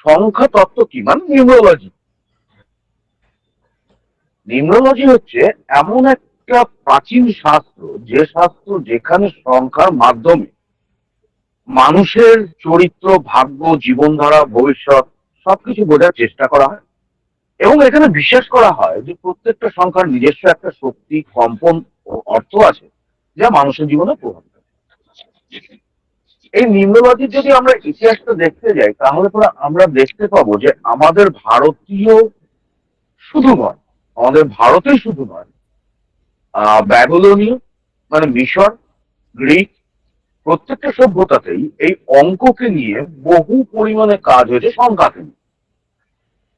সংখ্যা তত্ত্ব কি, মানে নিউমেরোলজি। নিউমেরোলজি হচ্ছে এমন একটা প্রাচীন শাস্ত্র, যে শাস্ত্র যেখানে সংখ্যার মাধ্যমে মানুষের চরিত্র, ভাগ্য, জীবনধারা, ভবিষ্যৎ সবকিছু বোঝার চেষ্টা করা হয়। এবং এখানে বিশ্বাস করা হয় যে প্রত্যেকটা সংখ্যার নিজস্ব একটা শক্তি, কম্পন ও অর্থ আছে, যা মানুষের জীবনে প্রভাব ফেলে। এই নিউমেরোলজির যদি আমরা ইতিহাসটা দেখতে যাই, তাহলে পরে আমরা দেখতে পাবো যে আমাদের ভারতীয় শুধু নয়, আমাদের ভারতেই শুধু নয়, ব্যাবিলনীয় মানে মিশর, গ্রিক, প্রত্যেকটা সভ্যতাতেই এই অঙ্ককে নিয়ে বহু পরিমাণে কাজ হয়েছে, সংখ্যাকে নিয়ে।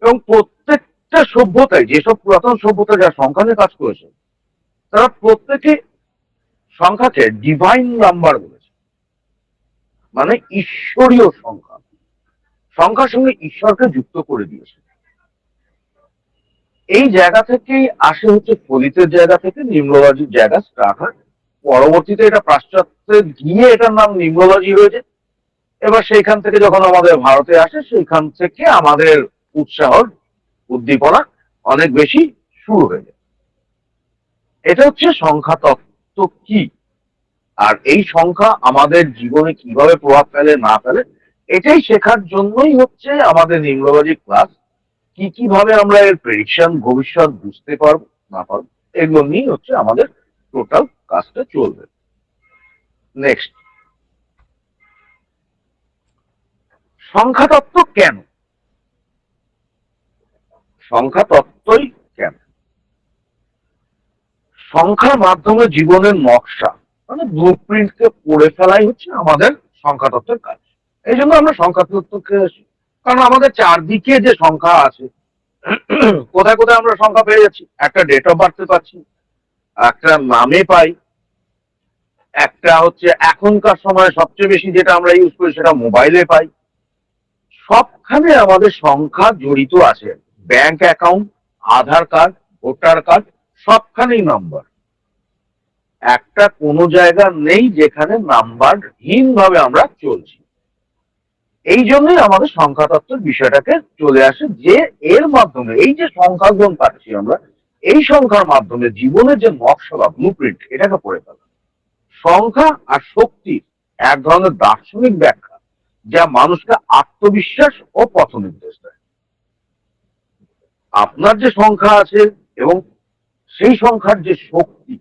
এবং প্রত্যেকটা সভ্যতায়, যেসব পুরাতন সভ্যতা যা সংখ্যা নিয়ে কাজ করেছে, তারা প্রত্যেকে সংখ্যাকে ডিভাইন নাম্বার বলেছে, মানে ঈশ্বরীয় সংখ্যা। সংখ্যার সঙ্গে ঈশ্বরকে যুক্ত করে দিয়েছে। এই জায়গা থেকেই আসে হচ্ছে ফলিতের জায়গা থেকে নিউমেরোলজির জায়গা স্টার্ট হয়। পরবর্তীতে এটা পাশ্চাত্যে গিয়ে এটার নাম নিউমেরোলজি হয়েছে। এবার সেইখান থেকে যখন আমাদের ভারতে আসে, সেইখান থেকে আমাদের উৎসাহ, উদ্দীপনা অনেক বেশি শুরু হয়ে যায়। এটা হচ্ছে সংখ্যা তত্ত্ব কি, আর এই সংখ্যা আমাদের জীবনে কিভাবে প্রভাব ফেলে না ফেলে, এটাই শেখার জন্যই হচ্ছে আমাদের নিউমেরোলজি ক্লাস। কি কিভাবে আমরা এর প্রেডিকশন, ভবিষ্যৎ বুঝতে পারবো না পারবো, এগুলো নিয়ে হচ্ছে আমাদের টোটাল কাজটা চলবে। নেক্সট, সংখ্যা তত্ত্ব কেন? সংখ্যা তত্ত্বই কেন? সংখ্যার মাধ্যমে জীবনের নকশা, মানে ব্লু প্রিন্টকে পড়ে ফেলাই হচ্ছে আমাদের সংখ্যা তত্ত্বের কাজ। এই জন্য আমরা সংখ্যা তত্ত্বকে, কারণ আমাদের চারদিকে যে সংখ্যা আছে, কোথায় কোথায় আমরা সংখ্যা পেয়ে যাচ্ছি, একটা ডেট অফ বার্থে পাচ্ছি, একটা নামে পাই, একটা হচ্ছে এখনকার সময় সবচেয়ে বেশি যেটা আমরা ইউজ করি সেটা মোবাইলে পাই। সবখানে আমাদের সংখ্যা জড়িত আছে। ব্যাংক অ্যাকাউন্ট, আধার কার্ড, ভোটার কার্ড, সবখানেই নাম্বার। একটা কোনো জায়গা নেই যেখানে নাম্বারহীন ভাবে আমরা চলছি। এই জন্যই আমাদের সংখ্যা তত্ত্বের বিষয়টাকে চলে আসে, যে এর মাধ্যমে এই যে সংখ্যাগুণ পাচ্ছি আমরা, এই সংখ্যার মাধ্যমে জীবনের যে নকশা বা ব্লু প্রিন্ট, এটাকে পড়ে ফেলা। সংখ্যা আর শক্তির এক ধরনের দার্শনিক ব্যাখ্যা, যা মানুষকে আত্মবিশ্বাস ও পথ নির্দেশ দেয়। আপনার যে সংখ্যা আছে এবং সেই সংখ্যার যে শক্তি,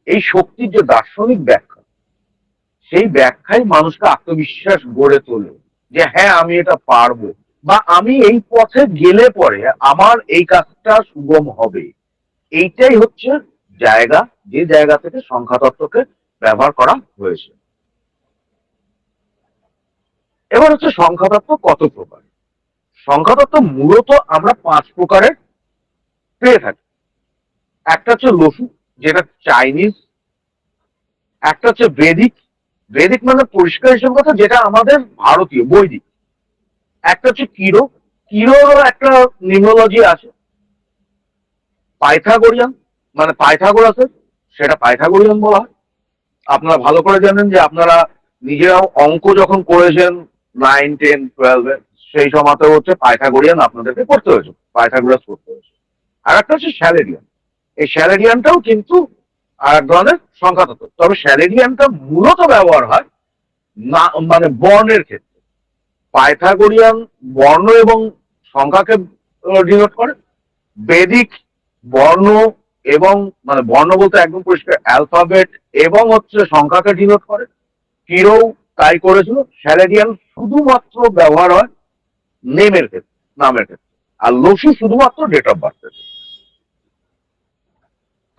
এই শক্তির যে দার্শনিক ব্যাখ্যা, সেই ব্যাখ্যাই মানুষকে আত্মবিশ্বাস গড়ে তোলে, যে হ্যাঁ আমি এটা পারবো, বা আমি এই পথে গেলে পরে আমার এই কাজটা সুগম হবে। এইটাই হচ্ছে জায়গা, যে জায়গা থেকে সংখ্যা তত্ত্বকে ব্যবহার করা হয়েছে। এবার হচ্ছে সংখ্যা তত্ত্ব কত প্রকার। সংখ্যা তত্ত্ব মূলত আমরা 5 প্রকারের পেয়ে থাকি। একটা হচ্ছে লসু, যেটা চাইনিজ। একটা হচ্ছে বেদিক, বেদিক মানে পরিষ্কার হিসেব কথা, যেটা আমাদের ভারতীয় বৈদিক। একটা হচ্ছে কিরো, কিরোরও একটা নিউমেরোলজি আছে। পাইথাগোরিয়ান, মানে পাইথাগোরাসের, সেটা পাইথাগোরিয়ান বলা হয়। আপনারা ভালো করে জানেন যে আপনারা নিজেরাও অঙ্ক যখন করেছেন 9, 10, 12-এ, সেই সময়তে হচ্ছে পাইথাগোরিয়ান আপনাদেরকে করতে হয়েছে, পাইথাগোরাস করতে হয়েছে। আর একটা হচ্ছে স্যালেরিয়ান। এই স্যালেরিয়ানটাও কিন্তু আর এক ধরনের সংখ্যা তত্ত্ব, তবে স্যালেরিয়ানটা মূলত ব্যবহার হয় না, মানে বর্ণের ক্ষেত্রে। পাইথাগোরিয়ান বর্ণ এবং সংখ্যাকে ডিনোট করে। বেদিক বর্ণ এবং, মানে বর্ণ বলতে একদম পরিষ্কার অ্যালফাবেট এবং হচ্ছে সংখ্যাকে ডিনোট করে। কিরো তাই করেছিল। স্যালেরিয়ান শুধুমাত্র ব্যবহার হয় নেমের ক্ষেত্রে, নামের ক্ষেত্রে। আর লসু শুধুমাত্র ডেট অফ বার্থের।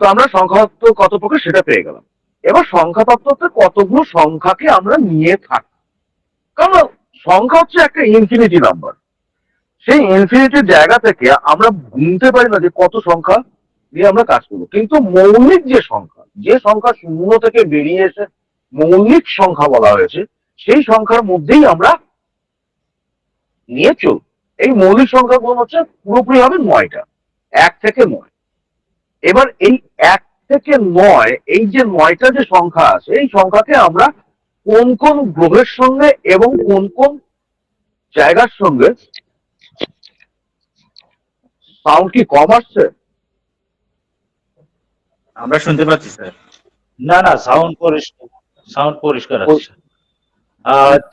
তো আমরা সংখ্যা তত্ত্ব কত প্রকার সেটা পেয়ে গেলাম। এবার সংখ্যা তত্ত্বতে কতগুলো সংখ্যাকে আমরা নিয়ে থাকি, কারণ সংখ্যা হচ্ছে একটা ইনফিনিটি নাম্বার। সেই ইনফিনিটির জায়গা থেকে আমরা গুনতে পারি না যে কত সংখ্যা নিয়ে আমরা কাজ করবো, কিন্তু মৌলিক যে সংখ্যা, যে সংখ্যা শূন্য থেকে বেরিয়ে এসে মৌলিক সংখ্যা বলা হয়েছে, সেই সংখ্যার মধ্যেই আমরা নিয়ে চলব। এই মৌলিক সংখ্যাগুলো হচ্ছে পুরোপুরি হবে 9টা, 1 থেকে 9। এবার এই 1 থেকে 9, এই যে 9টা যে সংখ্যা আছে, এই সংখ্যাকে আমরা কোন কোন গ্রহের সঙ্গে এবং কোন কোন জায়গার সঙ্গে। সাউন্ড কি কম আসছে? আমরা শুনতে পাচ্ছি স্যার। না না, সাউন্ড পরিষ্কার আসছে।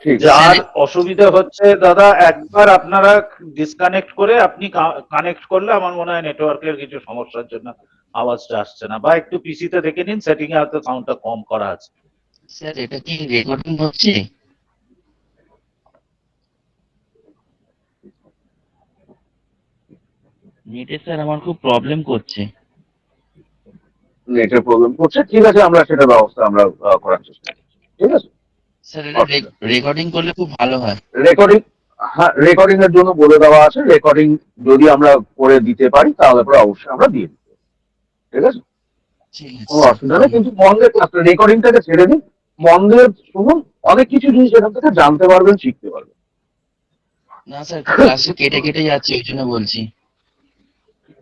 ঠিক আছে। যার অসুবিধা হচ্ছে দাদা, একবার আপনারা ডিসকানেক্ট করে আপনি কানেক্ট করলে আমার মনে হয় নেটওয়ার্কের কিছু সমস্যার জন্য আওয়াজটা আসছে না, বা একটু পিসিতে দেখে নিন, সেটিং এ হয়তো সাউন্ডটা কম করা আছে। স্যার এটা কি রেকর্ডিং হচ্ছে? নেটে স্যার আমার খুব প্রবলেম করছে। নেটের প্রবলেম করছে, ঠিক আছে, আমরা সেটা ব্যবস্থা আমরা করার চেষ্টা করছি, ঠিক আছে। স্যার এটা রেকর্ডিং করলে খুব ভালো হয়। রেকর্ডিং, হ্যাঁ, রেকর্ডিং এর জন্য বলে দেওয়া আছে, রেকর্ডিং যদি আমরা করে দিতে পারি তাহলে পরে অবশ্যই আমরা দিয়ে দিতে পারি, ঠিক আছে, ঠিক আছে কোনো স্যার। অসুবিধা নেই। কিন্তু মন দিয়ে রেকর্ডিংটাকে ছেড়ে দিন, মন দিয়ে শুনুন, অনেক কিছু জিনিস এখান থেকে জানতে পারবেন, শিখতে পারবেন। না স্যার, ক্লাসে কেটে কেটে যাচ্ছে, ওই জন্য বলছি।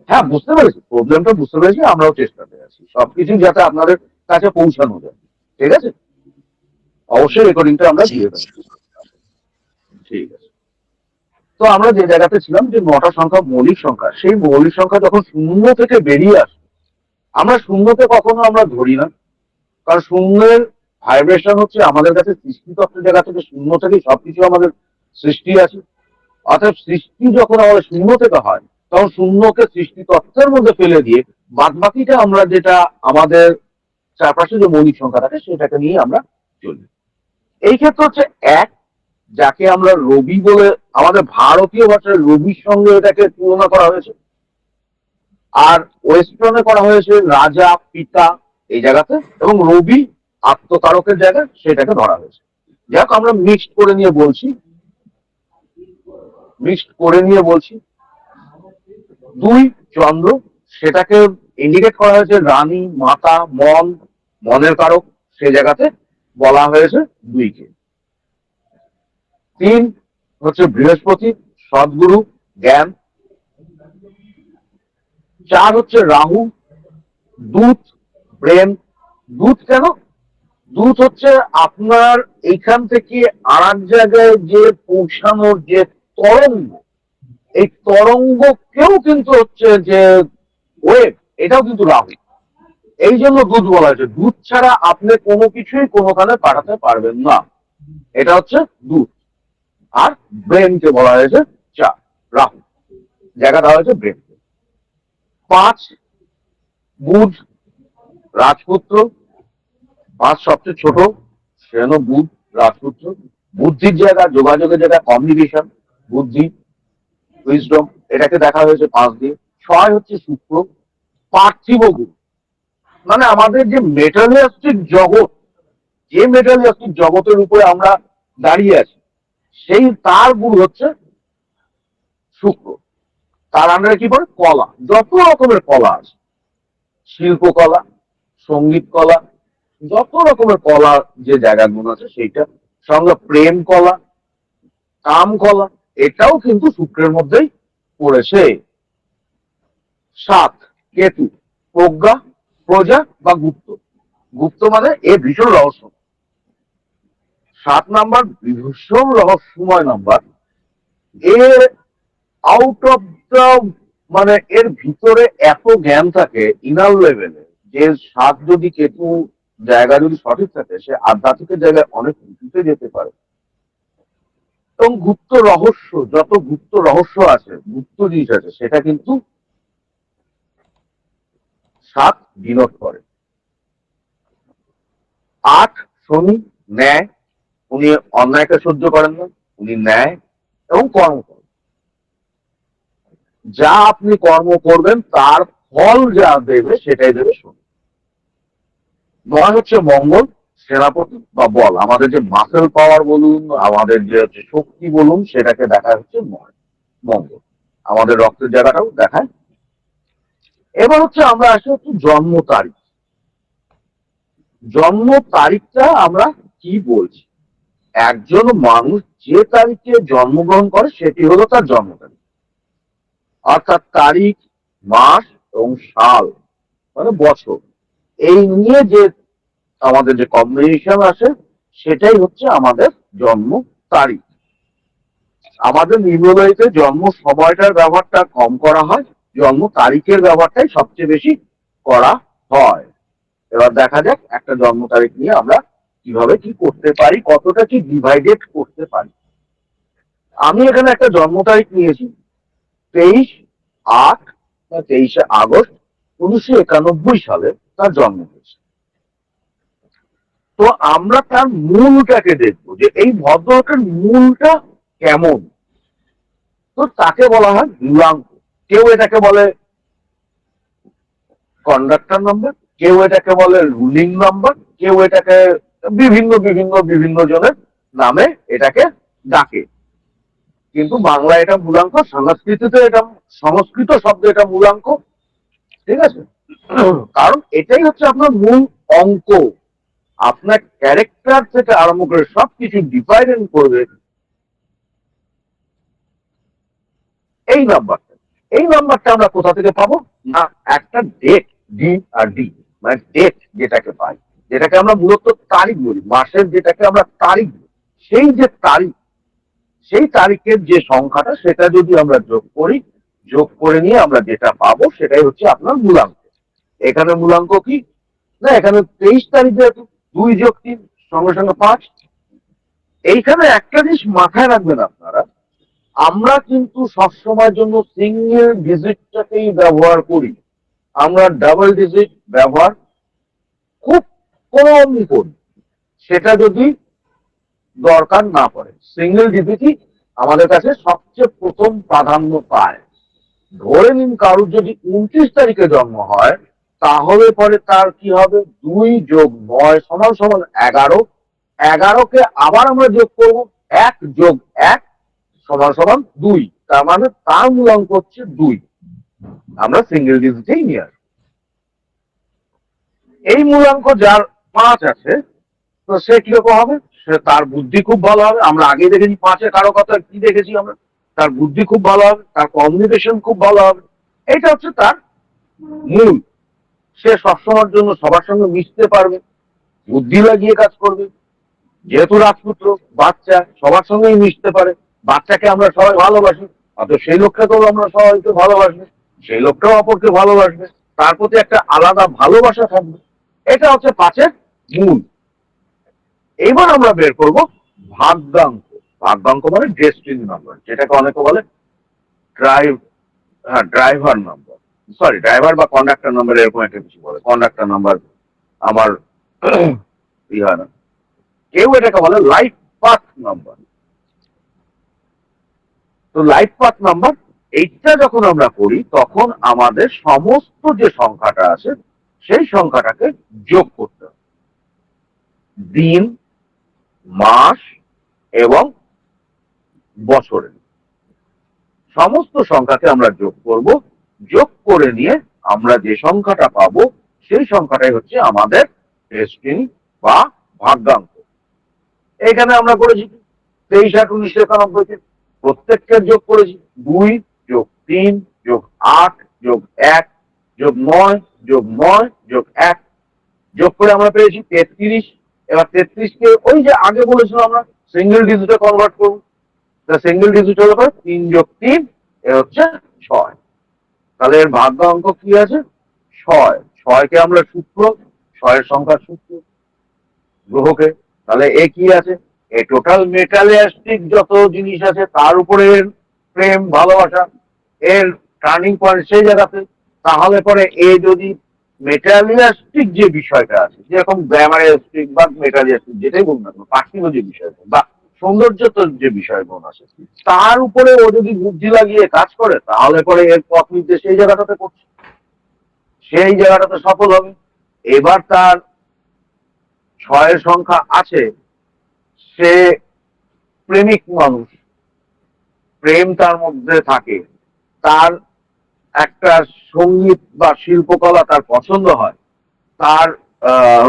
হ্যাঁ, বুঝতে পেরেছি, প্রবলেমটা বুঝতে পেরেছি, আমরাও চেষ্টাতে আছি সবকিছু যাতে আপনাদের কাছে পৌঁছানো যায়, ঠিক আছে। অবশ্যই রেকর্ডিংটা আমরা ঠিক দিয়ে আছে। দেবো, ঠিক আছে। তো আমরা যে জায়গাতে ছিলাম, যে 9টা সংখ্যা মৌলিক সংখ্যা, সেই মৌলিক সংখ্যা যখন শূন্য থেকে বেরিয়ে আসে, আমরা শূন্যকে কখনো আমরা ধরি না, কারণ শূন্যের ভাইব্রেশন হচ্ছে আমাদের কাছে সৃষ্টিতত্ত্বের জায়গা থেকে, শূন্য থেকেই সবকিছু আমাদের সৃষ্টি আছে। অর্থাৎ সৃষ্টি যখন আমাদের শূন্য থেকে হয়, তখন শূন্যকে সৃষ্টিতত্ত্বের মধ্যে ফেলে দিয়ে বাদ বাকিটা আমরা যেটা আমাদের চারপাশে যে মৌলিক সংখ্যা থাকে সেটাকে নিয়ে আমরা চলি। এই ক্ষেত্রে হচ্ছে এক, যাকে আমরা রবি বলে, আমাদের ভারতীয় ভাষায় রবির সঙ্গে এটাকে তুলনা করা হয়েছে, আর ওয়েস্টার্নে করা হয়েছে রাজা, পিতা এই জায়গাতে, এবং রবি আত্মতারকের জায়গায় সেটাকে ধরা হয়েছে। যাক, আমরা মিক্সড করে নিয়ে বলছি, দুই, চন্দ্র, সেটাকে ইন্ডিকেট করা হয়েছে রানী, মাতা, মন, মনের কারক, সে জায়গাতে বলা হয়েছে দুইকে। তিন হচ্ছে বৃহস্পতি, সদ্গুরু, জ্ঞান। চার হচ্ছে রাহু, দূত, ব্রেন। দূত কেন? দূত হচ্ছে আপনার এইখান থেকে আর এক জায়গায় যে পৌঁছানোর যে তরঙ্গ, এই তরঙ্গকেও কিন্তু হচ্ছে যে ওয়েভ, এটাও কিন্তু রাহু। এই জন্য দুধ বলা হয়েছে, দুধ ছাড়া আপনি কোনো কিছুই কোনোখানে পাঠাতে পারবেন না, এটা হচ্ছে দুধ। আর ব্রেনকে বলা হয়েছে চা, রাহু, জায়গা দেওয়া হয়েছে ব্রেনকে। পাঁচ, বুধ, রাজপুত্র, পাঁচ সবচেয়ে ছোট, সেন বুধ, রাজপুত্র, বুদ্ধির জায়গা, যোগাযোগের জায়গা, কমিউনিকেশন, বুদ্ধি, উইজডম, এটাকে দেখা হয়েছে পাঁচ দিয়ে। ছয় হচ্ছে শুক্র, পার্থিব গুণ, মানে আমাদের যে মেটারিয়ালিস্টিক জগৎ, যে মেটারিয়ালিস্টিক জগতের উপরে আমরা দাঁড়িয়ে আছি, সেই তার গুণ হচ্ছে শুক্র। তার আন্ডারে কি পড়ে? কলা, যত রকমের কলা আছে, শিল্পকলা, সঙ্গীত কলা, যত রকমের কলা যে জায়গাগুলো আছে সেইটা, সঙ্গে প্রেম কলা, কাম কলা, এটাও কিন্তু শুক্রের মধ্যেই পড়েছে। সাত, কেতু, প্রজ্ঞা, প্রজা বা গুপ্ত। গুপ্ত মানে এ ভীষণ রহস্য। 7 নাম্বার ভীষণ রহস্যময় নাম্বার। এর আউট অফ দ্য, মানে এর ভিতরে এত জ্ঞান থাকে ইনার লেভেলে, যে 7 যদি কেতু জায়গা যদি সঠিক থাকে, সে আধ্যাত্মিকের জায়গায় অনেক উঁচুতে যেতে পারে। এবং গুপ্ত রহস্য, যত গুপ্ত রহস্য আছে, গুপ্ত জিনিস আছে, সেটা কিন্তু 7 ডিনোট করে। 8, শনি, ন্যায়, উনি অন্যায়কে সহ্য করেন না, উনি ন্যায় এবং কর্ম করেন। যা আপনি কর্ম করবেন তার ফল যা দেবে সেটাই দেবে শনি। 9 হচ্ছে মঙ্গল, সেনাপতি বা বল, আমাদের যে মাসেল পাওয়ার বলুন, আমাদের যে হচ্ছে শক্তি বলুন, সেটাকে দেখা হচ্ছে মঙ্গল, আমাদের রক্তের জায়গাটাও দেখায়। এবার হচ্ছে আমরা আসি হচ্ছে জন্ম তারিখ। জন্ম তারিখটা আমরা কি বলছি? একজন মানুষ যে তারিখে জন্মগ্রহণ করে সেটি হলো তার জন্ম তারিখ, অর্থাৎ তারিখ, মাস এবং সাল, মানে বছর, এই নিয়ে যে আমাদের যে কম্বিনেশন আছে, সেটাই হচ্ছে আমাদের জন্ম তারিখ। আমাদের নিম্নলিখিত জন্ম সময়টার ব্যবহারটা কম করা হয়, জন্ম তারিখের ব্যবহারটাই সবচেয়ে বেশি করা হয়। এবার দেখা যাক একটা জন্ম তারিখ নিয়ে আমরা কিভাবে কি করতে পারি, কতটা কি ডিভাইডেড করতে পারি। আমি এখানে একটা জন্ম তারিখ নিয়েছি 23/8 বা 23শে আগস্ট 1991 সালে তার জন্ম হয়েছে। তো আমরা তার মূলটাকে দেখবো যে এই ভদ্রলোকের মূলটা কেমন। তো তাকে বলা হয় মূলাঙ্ক। কেউ এটাকে বলে কন্ডাক্টর নাম্বার, কেউ এটাকে বলে রুলিং নাম্বার, কেউ এটাকে বিভিন্ন বিভিন্ন বিভিন্ন জনের নামে এটাকে ডাকে। কিন্তু বাংলা এটা মূলাঙ্ক, সংস্কৃতিতে এটা সংস্কৃত শব্দ এটা মূলাঙ্ক। ঠিক আছে, কারণ এটাই হচ্ছে আপনার মূল অঙ্ক। আপনার ক্যারেক্টার থেকে আরম্ভ করে সবকিছু ডিফাইন করবে এই নাম্বারটা। এই নাম্বারটা আমরা কোথা থেকে পাবো না, একটা ডেট, ডি আর ডি মানে ডেট যেটাকে পাই, যেটাকে আমরা মূলত তারিখ বলি, মাসের যেটাকে আমরা তারিখ বলি, সেই যে তারিখ, সেই তারিখের যে সংখ্যাটা সেটা যদি আমরা যোগ করি, যোগ করে নিয়ে আমরা যেটা পাবো সেটাই হচ্ছে আপনার মূলাঙ্ক। এখানে মূলাঙ্ক কি না, এখানে 23 তারিখ যেহেতু 2 যোগ 3 সঙ্গে সঙ্গে 5। এইখানে একটা জিনিস মাথায় রাখবেন আপনারা, আমরা কিন্তু সবসময়ের জন্য সিঙ্গেল ডিজিটটাকেই ব্যবহার করি, আমরা ডাবল ডিজিট ব্যবহার খুব কমই করি। সেটা যদি দরকার না পড়ে, সিঙ্গেল ডিজিটই আমাদের কাছে সবচেয়ে প্রথম প্রাধান্য পায়। ধরে নিন কারুর যদি 29 তারিখে জন্ম হয়, তাহলে পরে তার কি হবে, 2 যোগ 9 সমান সমান 11। 11কে আবার আমরা যোগ করব, 1 যোগ 1 সমান সমান 2। তার মানে তার মূলাঙ্ক হচ্ছে 2। আমরা সিঙ্গেল ডিজিটেই নিয়ে আসবো। এই মূলাঙ্ক যার 5 আছে, তো সে কিরকম হবে, সে তার বুদ্ধি খুব ভালো হবে। আমরা আগে দেখেছি 5-এ কারো কথা কি দেখেছি আমরা, তার বুদ্ধি খুব ভালো হবে, তার কমিউনিকেশন খুব ভালো হবে। এটা হচ্ছে তার মূল। সে সবসময়ের জন্য সবার সঙ্গে মিশতে পারবে, বুদ্ধি লাগিয়ে কাজ করবে। যেহেতু রাজপুত্র বাচ্চা সবার সঙ্গেই মিশতে পারে, বাচ্চাকে আমরা সবাই ভালোবাসি, অত সেই লোকটাকেও আমরা সবাইকে ভালোবাসবে, সেই লোকটাও অপরকে ভালোবাসবে, তার প্রতি একটা আলাদা ভালোবাসা থাকবে। এটা হচ্ছে 5-এর মূল। এবার আমরা বের করব ভাগ্যাঙ্ক। ভাগ্যাঙ্ক মানে ডেস্টিনি নাম্বার, যেটাকে অনেকে বলে ড্রাইভার নাম্বার, সরি ড্রাইভার বা কন্ডাক্টর নাম্বার, এরকম একটা কিছু বলে। কন্ডাক্টর নাম্বার আমার ই হয় না, কেউ এটাকে বলে লাইফ পাথ নাম্বার। তো লাইফ পাথ নাম্বার এইটা যখন আমরা করি, তখন আমাদের সমস্ত যে সংখ্যাটা আছে সেই সংখ্যাটাকে যোগ করতে হবে। দিন, মাস এবং বছরের সমস্ত সংখ্যাকে আমরা যোগ করব। যোগ করে নিয়ে আমরা যে সংখ্যাটা পাবো সেই সংখ্যাটাই হচ্ছে আমাদের ডেস্টিনি বা ভাগ্যাঙ্ক। এখানে আমরা করেছি 23/8/1991, প্রত্যেককে যোগ করেছি। 2 যোগ 3 যোগ 8 যোগ 1 যোগ 9 যোগ 9 যোগ 1 যোগ করে আমরা পেয়েছি 33। এবার 33কে ওই যে আগে বলেছিলাম আমরা সিঙ্গেল ডিজিটে কনভার্ট করবো। তা সিঙ্গেল ডিজিট হলো 3 যোগ 3 এ হচ্ছে 6। তাহলে এর ভাগ্য অঙ্ক কি আছে, 6। 6কে আমরা সূত্র, 6-এর সংখ্যার সূত্র গ্রহকে। তাহলে এ কি আছে, এই টোটাল মেটালিস্টিক যত জিনিস আছে তার উপরে প্রেম ভালোবাসা, এর টার্নিং পয়েন্ট সেই জায়গাতে। তাহলে পরে এ যদি মেটালিস্টিক যে বিষয়টা আছে, যেরকম গ্ল্যামারিস্টিক বা মেটালিস্টিক যেটাই বলুন না, পার্থিব যে বিষয় বা সৌন্দর্যতর যে বিষয়গুণ আছে, তার উপরে ও যদি বুদ্ধি লাগিয়ে কাজ করে, তাহলে পরে এর পথ নির্দেশ সেই জায়গাটাতে করছে, সেই জায়গাটাতে সফল হবে। এবার তার 6-এর সংখ্যা আছে, সে প্রেমিক মানুষ, প্রেম তার মধ্যে থাকে, তার একটা সঙ্গীত বা শিল্পকলা তার পছন্দ হয়, তার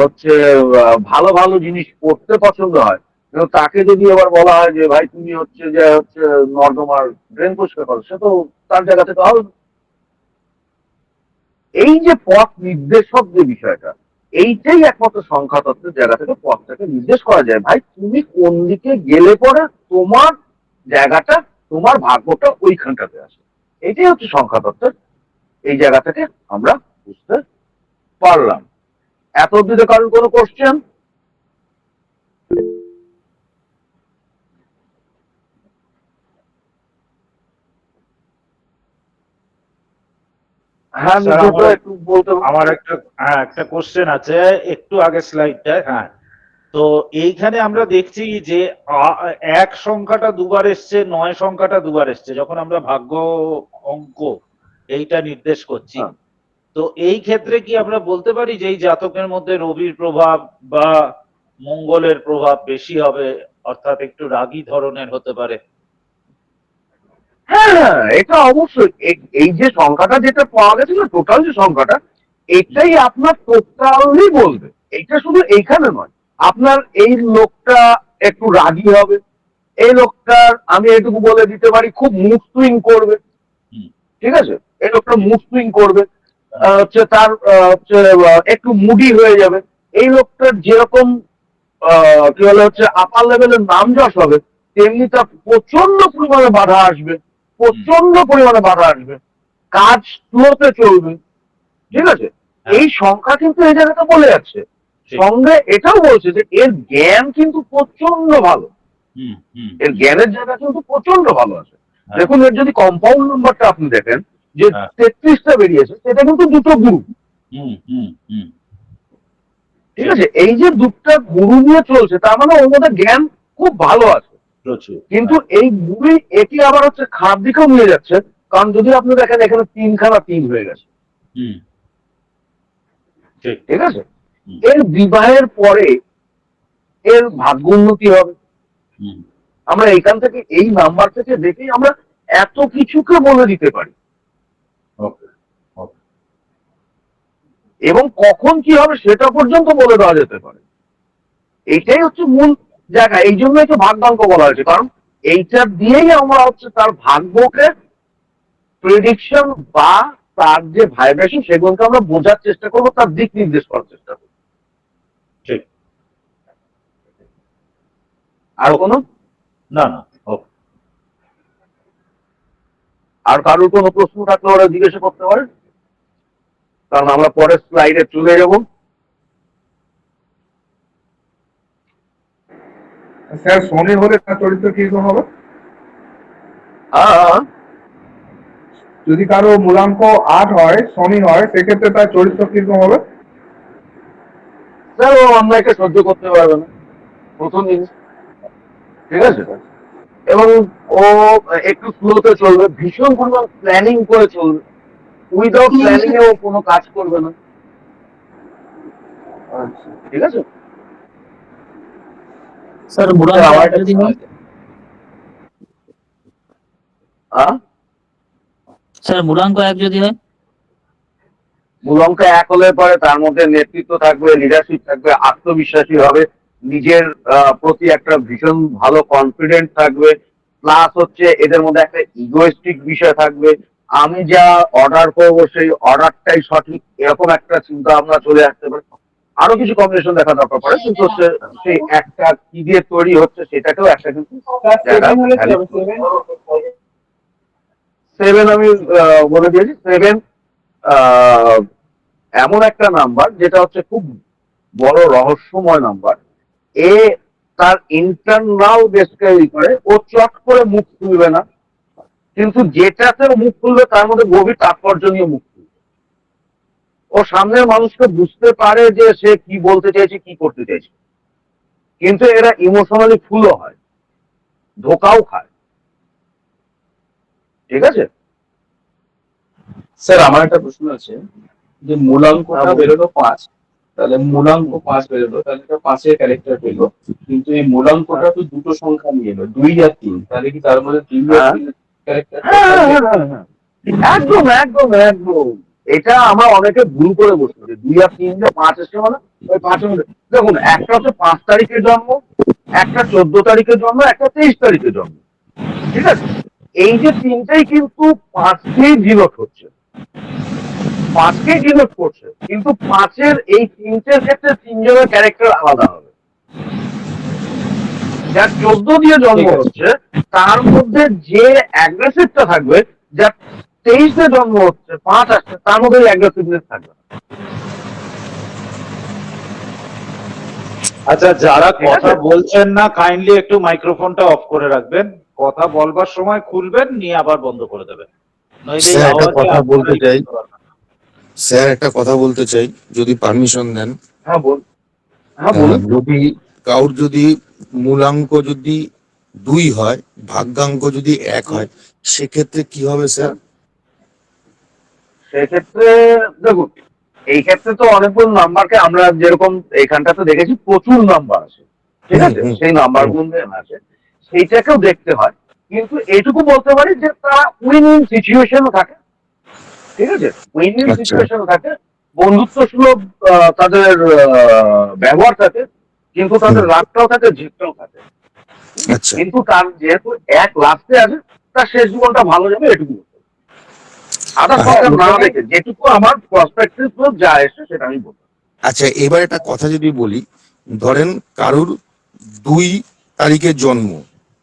হচ্ছে ভালো ভালো জিনিস পড়তে পছন্দ হয়। কিন্তু তাকে যদি এবার বলা হয় যে ভাই তুমি হচ্ছে যে হচ্ছে নর্দমার ড্রেন পরিষ্কার করো, সে তো তার জায়গা থেকে হবে না। এই যে পথ নির্দেশক যে বিষয়টা, এইটাই একমাত্র সংখ্যা তত্ত্বের জায়গা থেকে পথটাকে নির্দেশ করা যায়। ভাই তুমি কোন দিকে গেলে পরে তোমার জায়গাটা, তোমার ভাগ্যটা ওইখানটাতে আসে। এটাই হচ্ছে সংখ্যা তত্ত্বের এই জায়গা থেকে আমরা বুঝতে পারলাম। এত অব্দি কারণ কোনো কোশ্চেন? হ্যাঁ স্যার, নিজেটা একটু বলতে আমার একটা কোশ্চেন আছে একটু আগে স্লাইডটায়। হ্যাঁ, তো এইখানে আমরা দেখছি যে এক সংখ্যাটা দুবার এসছে, 9 সংখ্যাটা দুবার এসছে যখন আমরা ভাগ্য অঙ্ক এইটা নির্দেশ করছি। হ্যাঁ। তো এই ক্ষেত্রে কি আমরা বলতে পারি যে এই জাতকের মধ্যে রবির প্রভাব বা মঙ্গলের প্রভাব বেশি হবে, অর্থাৎ একটু রাগী ধরনের হতে পারে? হ্যাঁ হ্যাঁ, এটা অবশ্যই। এই যে সংখ্যাটা যেটা পাওয়া গেছে না, টোটাল যে সংখ্যাটা, এটাই আপনার টোটালি বলবে। এটা শুধু এইখানে নয়, আপনার এই লোকটা একটু রাগী হবে, এই লোকটার আমি এটুকু বলে দিতে পারি খুব মুড সুইং করবে। ঠিক আছে, এই লোকটা মুড সুইং করবে, হচ্ছে তার একটু মুডি হয়ে যাবে। এই লোকটার যেরকম কি বলে হচ্ছে আপার লেভেলের নাম যশ হবে, তেমনি তার প্রচন্ড পরিমাণে বাধা আসবে, প্রচন্ড পরিমাণে বাধা আসবে, কাজ স্লোতে চলবে। ঠিক আছে, এই সংখ্যা কিন্তু এই জায়গাটা বলে যাচ্ছে। সঙ্গে এটাও বলছে যে এর জ্ঞান কিন্তু প্রচন্ড ভালো, এর জ্ঞানের জায়গা কিন্তু প্রচন্ড ভালো আছে। দেখুন, এর যদি কম্পাউন্ড নাম্বারটা আপনি দেখেন যে 33টা বেরিয়েছে, সেটা কিন্তু দুটো গুরু। ঠিক আছে, এই যে দুটো গুরু নিয়ে চলছে, তার মানে ওর মধ্যে জ্ঞান খুব ভালো আছে। কিন্তু এই গুরু এটি আবার হচ্ছে খারাপ দিকেও নিয়ে যাচ্ছে, কারণ যদি আপনি দেখেন এখানে 3খানা 3 হয়ে গেছে। ঠিক আছে, এর বিবাহের পরে এর ভাগ্য উন্নতি হবে। আমরা এখান থেকে এই নাম্বার থেকে দেখেই আমরা এত কিছুকে বলে দিতে পারি, এবং কখন কি হবে সেটা পর্যন্ত বলে দেওয়া যেতে পারে। এইটাই হচ্ছে মূল জায়গা। এই জন্যই তো ভাগ্যাঙ্ক বলা হয়েছে, কারণ এইটা দিয়েই আমরা হচ্ছে তার ভাগ্যকে প্রেডিকশন বা তার যে ভাইব্রেশন সেগুলোকে আমরা বোঝার চেষ্টা করবো, তার দিক নির্দেশ করার চেষ্টা করবো। ঠিক। আর কোনো না না, আর কারোর কোনো প্রশ্ন থাকলে ওরা জিজ্ঞাসা করতে পারে, কারণ আমরা পরের স্লাইডে চলে যাব। স্যার, শনি হলে তার চরিত্র কিরকম হবে? যদি কারো মূলাঙ্ক 8 হয়, শনি হয়, সেক্ষেত্রে তার চরিত্র কিরকম হবে? স্যার, ও অন্যায়কে সহ্য করতে পারবে না, প্রথম জিনিস। ঠিক আছে, এবং ও একটু স্লোতে চলবে, ভীষণ পরিমাণ প্ল্যানিং করে চলবে, উইদাউট প্ল্যানিং এ ও কোনো কাজ করবে না। ঠিক আছে স্যার, মূলাঙ্ক আমার যদি হয়, স্যার মূলাঙ্ক 1 যদি হয়, মূলাঙ্ক 1 হলে পরে তার মধ্যে নেতৃত্ব থাকবে, লিডারশিপ থাকবে, আত্মবিশ্বাসী হবে, নিজের প্রতি একটা ভীষণ ভালো কনফিডেন্ট থাকবে, প্লাস হচ্ছে এদের মধ্যে একটা ইগোয়েস্টিক বিষয় থাকবে। আমি যা অর্ডার করবো সেই অর্ডারটাই সঠিক, এরকম একটা চিন্তা ভাবনা চলে আসতে পারে। আরো কিছু কম্বিনেশন দেখা দরকার পড়ে, কিন্তু হচ্ছে সেই একটা কি দিয়ে তৈরি হচ্ছে সেটাকেও একটা কিন্তু 7 আমি বলে দিয়েছি। 7 এমন একটা নাম্বার যেটা হচ্ছে খুব বড় রহস্যময় নাম্বার। এ তার ইন্টারনাল ডেসক্রাইব করে, ও চট করে মুখ খুলবে না, কিন্তু যেটাতে মুখ খুলবে তার মধ্যে গভীর তাৎপর্য নিয়ে মুখ খুলবে। ও সামনের মানুষকে বুঝতে পারে যে সে কি বলতে চাইছে, কি করতে চাইছে, কিন্তু এরা ইমোশনালি ফুলও হয়, ধোকাও খায়। ঠিক আছে স্যার আমার একটা প্রশ্ন আছে, যে মূলাঙ্কটা বেরোলো 5, তাহলে মূলাঙ্ক 5 বেরোলো, তাহলে এটা 5-এর ক্যারেক্টার পেলো, কিন্তু এই মূলাঙ্কটা তো দুটো সংখ্যা নিয়ে এলো, 2 আর 3, তাহলে কি তার মধ্যে 2 আর 3 ক্যারেক্টার? একদম একদম একদম। এটা আমরা অনেকে ভুল করে বসছি, 2 আর 3 যে 5 এসে মানে ওই 5-এর মধ্যে। দেখুন, একটা হচ্ছে 5 তারিখের জন্ম, একটা 14 তারিখের জন্ম, একটা 23 তারিখের জন্ম। ঠিক আছে, এই যে তিনটাই কিন্তু 5 দিয়েই ডিনোট হচ্ছে। 5কেই ডিনোট করছে, কিন্তু 5-এর এই 3টের ক্ষেত্রে 3জনের ক্যারেক্টার আলাদা হবে। যার 14 দিয়ে জন্ম ঠিক আছে। হচ্ছে তার মধ্যে যে অ্যাগ্রেসিভটা থাকবে, যার 23-এ জন্ম হচ্ছে 5 আসছে তার মধ্যে অ্যাগ্রেসিভনেস থাকবে না। আচ্ছা, যারা ঠিক কথা আছে? বলছেন না কাইন্ডলি একটু মাইক্রোফোনটা অফ করে রাখবেন, কথা বলবার সময় খুলবেন, নিয়ে আবার বন্ধ করে দেবেন, নইলে এই স্যার একটা আওয়াজে কথা বলতে আপনারাই চাই, বুঝতে পারবেন না। স্যার একটা কথা বলতে চাই, যদি পারমিশন দেন। হ্যাঁ বলুন। যদি কাউর যদি মূলাঙ্ক যদি 2 হয়, ভাগ্যাঙ্ক যদি 1 হয়, সেক্ষেত্রে কি হবে স্যার? সেক্ষেত্রে দেখুন, এই ক্ষেত্রে তো অনেকগুলো নাম্বারকে আমরা যেরকম এইখানটাতে দেখেছি প্রচুর নাম্বার আছে, ঠিক আছে, সেই নাম্বার গুলো আছে, সেইটাকেও দেখতে হয়। কিন্তু এইটুকু বলতে পারি যে তারা উইনিং সিচুয়েশনও থাকে, ঠিক আছে, উইনিং আচ্ছা। সিচুয়েশনও থাকে, বন্ধুত্ব সুলভ তাদের ব্যবহার থাকে, কিন্তু তাদের রাগটাও থাকে, জিতটাও থাকে। আচ্ছা। কিন্তু তার যেহেতু এক লাস্টে আছে, তার শেষ জীবনটা ভালো যাবে এটুকু। আদার সংখ্যা না দেখে যেটুকু আমার প্রসপেক্টিভ যা এসে সেটা আমি বলবো। আচ্ছা, এবার একটা কথা যদি বলি, ধরেন কারুর 2 তারিখে জন্ম,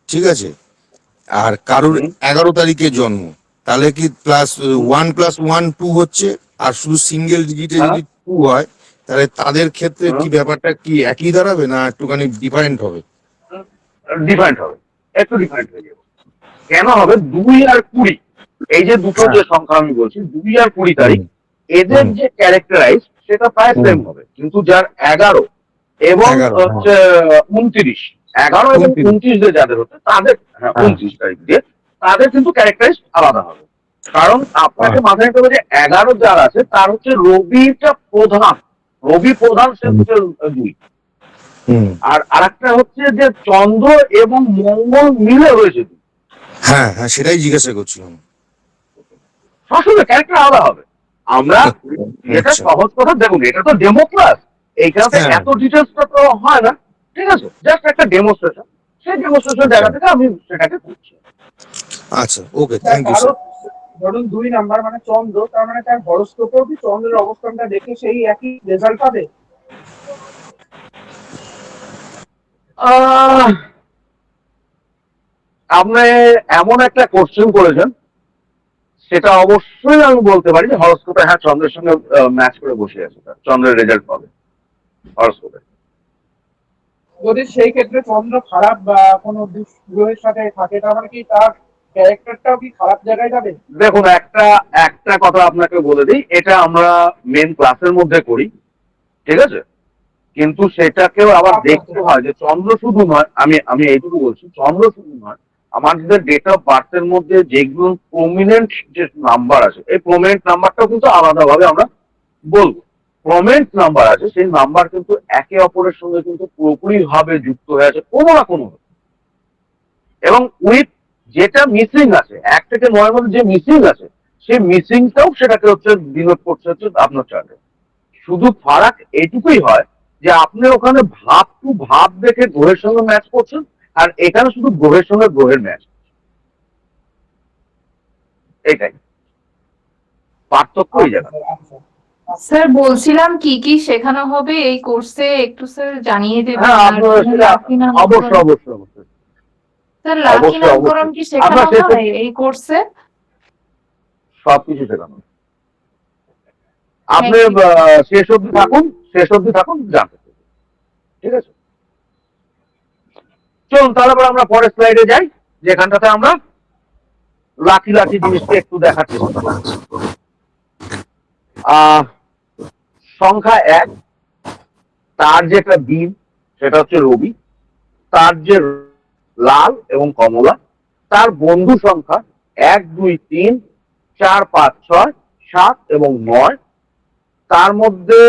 ঠিক আছে, আর কারুর হুম, 11 তারিখে জন্ম, তাহলে কি প্লাস 1 + 1 2 হচ্ছে? আর শুধু সিঙ্গেল ডিজিটে হ্যাঁ, যদি 2 হয়, তাহলে তাদের ক্ষেত্রে কি ব্যাপারটা কি একই দাঁড়াবে না একটুখানি ডিফারেন্ট হবে? ডিফারেন্ট হবে, একটু ডিফারেন্ট হয়ে যাবে। কেন হবে? 2 আর 20, এই যে দুটো হ্যাঁ। যে সংখ্যা আমি বলছি, 2 আর 20 তারিখ, হুম, এদের হুম, যে ক্যারেক্টারাইজ সেটা প্রায় হুম। সেম হবে, কিন্তু যার 11 এবং 11, হ্যাঁ। হচ্ছে 29, 11 এবং 29। 29 যে যাদের হচ্ছে তাদের, হ্যাঁ, হ্যাঁ। 29 তারিখ দিয়ে তাদের কিন্তু ক্যারেক্টারাইজ আলাদা হবে। কারণ আপনাকে মাথায় রাখতে হবে যে 11 যার আছে তার হচ্ছে রবিটা প্রধান, রবি প্রধান, সে হচ্ছে 2। হুম। আর আরেকটা হচ্ছে যে চন্দ্র এবং মঙ্গল মিলে হয়েছে 2। হ্যাঁ, হ্যাঁ, সেটাই জিজ্ঞাসা করছিলাম। আসলে ক্যারেক্টার আলাদা হবে। আমরা যেটা আচ্ছা। সহজ কথা, দেখুন এটা তো ডেমো ক্লাস, এইখানে হ্যাঁ। এত ডিটেলসটা তো হয় না, ঠিক আছে, জাস্ট একটা ডেমোস্ট্রেশন, সেই ডেমোস্ট্রেশন আচ্ছা। জায়গা থেকে আমি সেটাকে করছি। আচ্ছা, ওকে, থ্যাংক ইউ কারো স্যার। ধরুন 2 নাম্বার মানে চন্দ্র, তার মানে তার হরোস্কোপেও কি চন্দ্রের অবস্থানটা দেখে সেই একই রেজাল্ট পাবে? আহ, আপনি এমন একটা কোশ্চেন করেছেন, সেটা অবশ্যই আমি বলতে পারি যে হরস্কোপে, হ্যাঁ, চন্দ্রের সঙ্গে ম্যাচ করে বসে আছে, তার চন্দ্রের রেজাল্ট পাবে হরস্কোপে। যদি সেই ক্ষেত্রে চন্দ্র খারাপ বা কোনো দুষ্গ্রহের সাথে থাকে, তার মানে কি তার ক্যারেক্টারটাও কি খারাপ জায়গায় যাবে? দেখুন, একটা একটা কথা আপনাকে বলে দিই, এটা আমরা মেন ক্লাসের মধ্যে করি, ঠিক আছে, কিন্তু সেটাকেও আবার দেখতে হয় যে চন্দ্র শুধু নয়, আমি আমি এইটুকু বলছি, চন্দ্র শুধু নয়, আমাদের ডেট অফ বার্থের মধ্যে যেগুলো প্রমিনেন্ট যে নাম্বার আছে, এই প্রমিনেন্ট নাম্বারটাও কিন্তু আলাদাভাবে আমরা বলবো। প্রমিনেন্ট নাম্বার আছে, সেই নাম্বার কিন্তু একে অপরের সঙ্গে কিন্তু পুরোপুরি ভাবে যুক্ত হয়ে আছে কোনো না কোনো, এবং উইথ যেটা মিসিং আছে, 1 থেকে 9 মধ্যে যে মিসিং আছে, সেই মিসিংটাও সেটাকে হচ্ছে ডিনোট করছে হচ্ছে আপনার চার্টে। শুধু ফারাক এইটুকুই হয় যে আপনি ওখানে ভাব টু ভাব দেখে গ্রহের সঙ্গে ম্যাচ করছেন, আর এখানে শুধু গ্রহের সঙ্গে গ্রহের ম্যাচ, এটাই পার্থক্য এই জায়গা। আচ্ছা। স্যার বলছিলাম কি কি শেখানো হবে এই কোর্সে, একটু স্যার জানিয়ে দেবেন। হ্যাঁ, আর আপনার সেটা লাকি অবশ্যই নামকরণ, অবশ্যই অবশ্যই স্যার লাকি অবশ্যই নামকরণ অবশ্যই কি শেখানো আপনার শেষ হয় এই কোর্সে? সবকিছু শেখানো। আপনি Thank you. শেষ অবধি থাকুন, শেষ অবধি থাকুন, জানতে পারবেন। ঠিক আছে, চলুন তাহলে এবার আমরা পরের স্লাইডে যাই, যেখানটাতে আমরা লাঠি লাঠি জিনিসকে একটু দেখার চেষ্টা করব। সংখ্যা 1, তার যে একটা দিন সেটা হচ্ছে রবি, তার যে লাল এবং কমলা, তার বন্ধু সংখ্যা 1 2 3 4 5 6 7 এবং 9, তার মধ্যে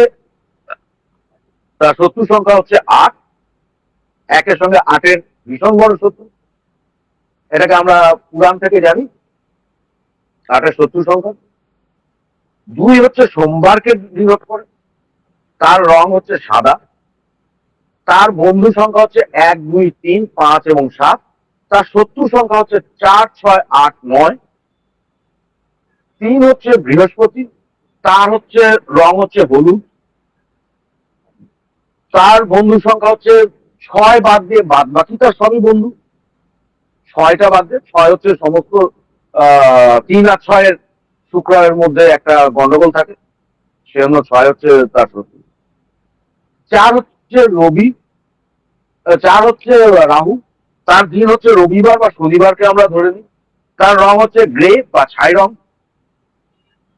তার শত্রু সংখ্যা হচ্ছে 8, একের সঙ্গে 8-এর ভীষণ বড় শত্রু, এটাকে আমরা পুরাণ থেকে জানি 8-এর শত্রু সংখ্যা। 2 হচ্ছে সোমবারকে ডিনোট করে, তার রং হচ্ছে সাদা, তার বন্ধু সংখ্যা হচ্ছে 1 2 3 5 এবং 7, তার শত্রু সংখ্যা হচ্ছে 4 6 8 9। 3 হচ্ছে বৃহস্পতি, তার হচ্ছে রং হচ্ছে হলুদ, তার বন্ধু সংখ্যা হচ্ছে 6 বাদ দিয়ে বাদ বাকি তার সবই বন্ধু। 6টা বাদ দিয়ে 6 হচ্ছে সমস্ত 3 আর 6 শুক্রের মধ্যে একটা গন্ডগোল থাকে, সেজন্য 6 হচ্ছে তার শত্রু। 4 হচ্ছে রবি, 4 হচ্ছে রাহু, তার দিন হচ্ছে রবিবার বা শনিবারকে আমরা ধরে নিই। তার রং হচ্ছে গ্রে বা ছাই রং।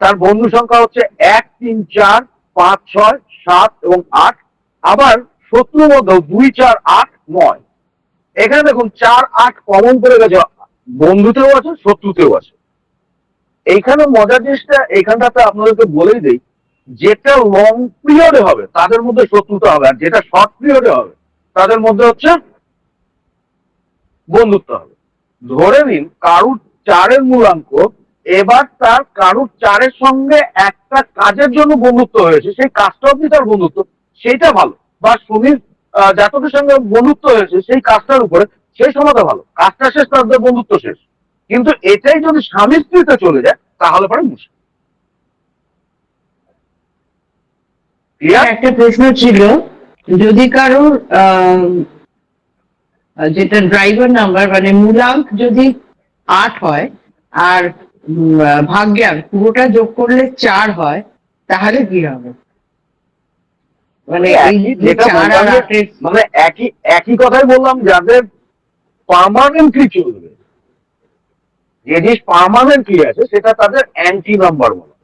তার বন্ধু সংখ্যা হচ্ছে 1, 3, 4, 5, 6, 7 এবং 8। আবার শত্রুর মধ্যেও 2, 4, 8, 9। এখানে দেখুন 4, 8 কমন করে গেছে, বন্ধুতেও আছে শত্রুতেও আছে। এইখানে মজার জিনিসটা এইখানটাতে আপনাদেরকে বলেই দেই, যেটা লং পিরিয়ডে হবে তাদের মধ্যে শত্রুতা হবে, আর যেটা শর্ট পিরিয়ডে হবে তাদের মধ্যে হচ্ছে বন্ধুত্ব হবে। ধরে নিন কারুর 4-এর মূলাঙ্ক, এবার তার কারুর 4-এর সঙ্গে একটা কাজের জন্য বন্ধুত্ব হয়েছে, সেই কাজটা অব্দি তার বন্ধুত্ব, সেইটা ভালো। বা শনির জাতকের সঙ্গে বন্ধুত্ব হয়েছে সেই কাজটার উপরে, সেই সময়টা ভালো, কাজটা শেষ তাদের বন্ধুত্ব শেষ। কিন্তু এটাই যদি স্বামী স্ত্রীতে চলে যায় তাহলে পরে মুশকিল। ক্লিয়ার? একটা প্রশ্ন ছিল, যদি কারোর যেটা ড্রাইভার নাম্বার মানে মূলাঙ্ক যদি 8 হয় আর ভাগ্যাঙ্ক পুরোটা যোগ করলে 4 হয়, তাহলে কি হবে? মানে এই যে যেটা 4 আর বললাম, 8 মানে একই কথাই বললাম, যাদের পার্মানেন্টলি চলবে, যে জিনিস পার্মানেন্টলি আছে সেটা তাদের অ্যান্টি নাম্বার বলে।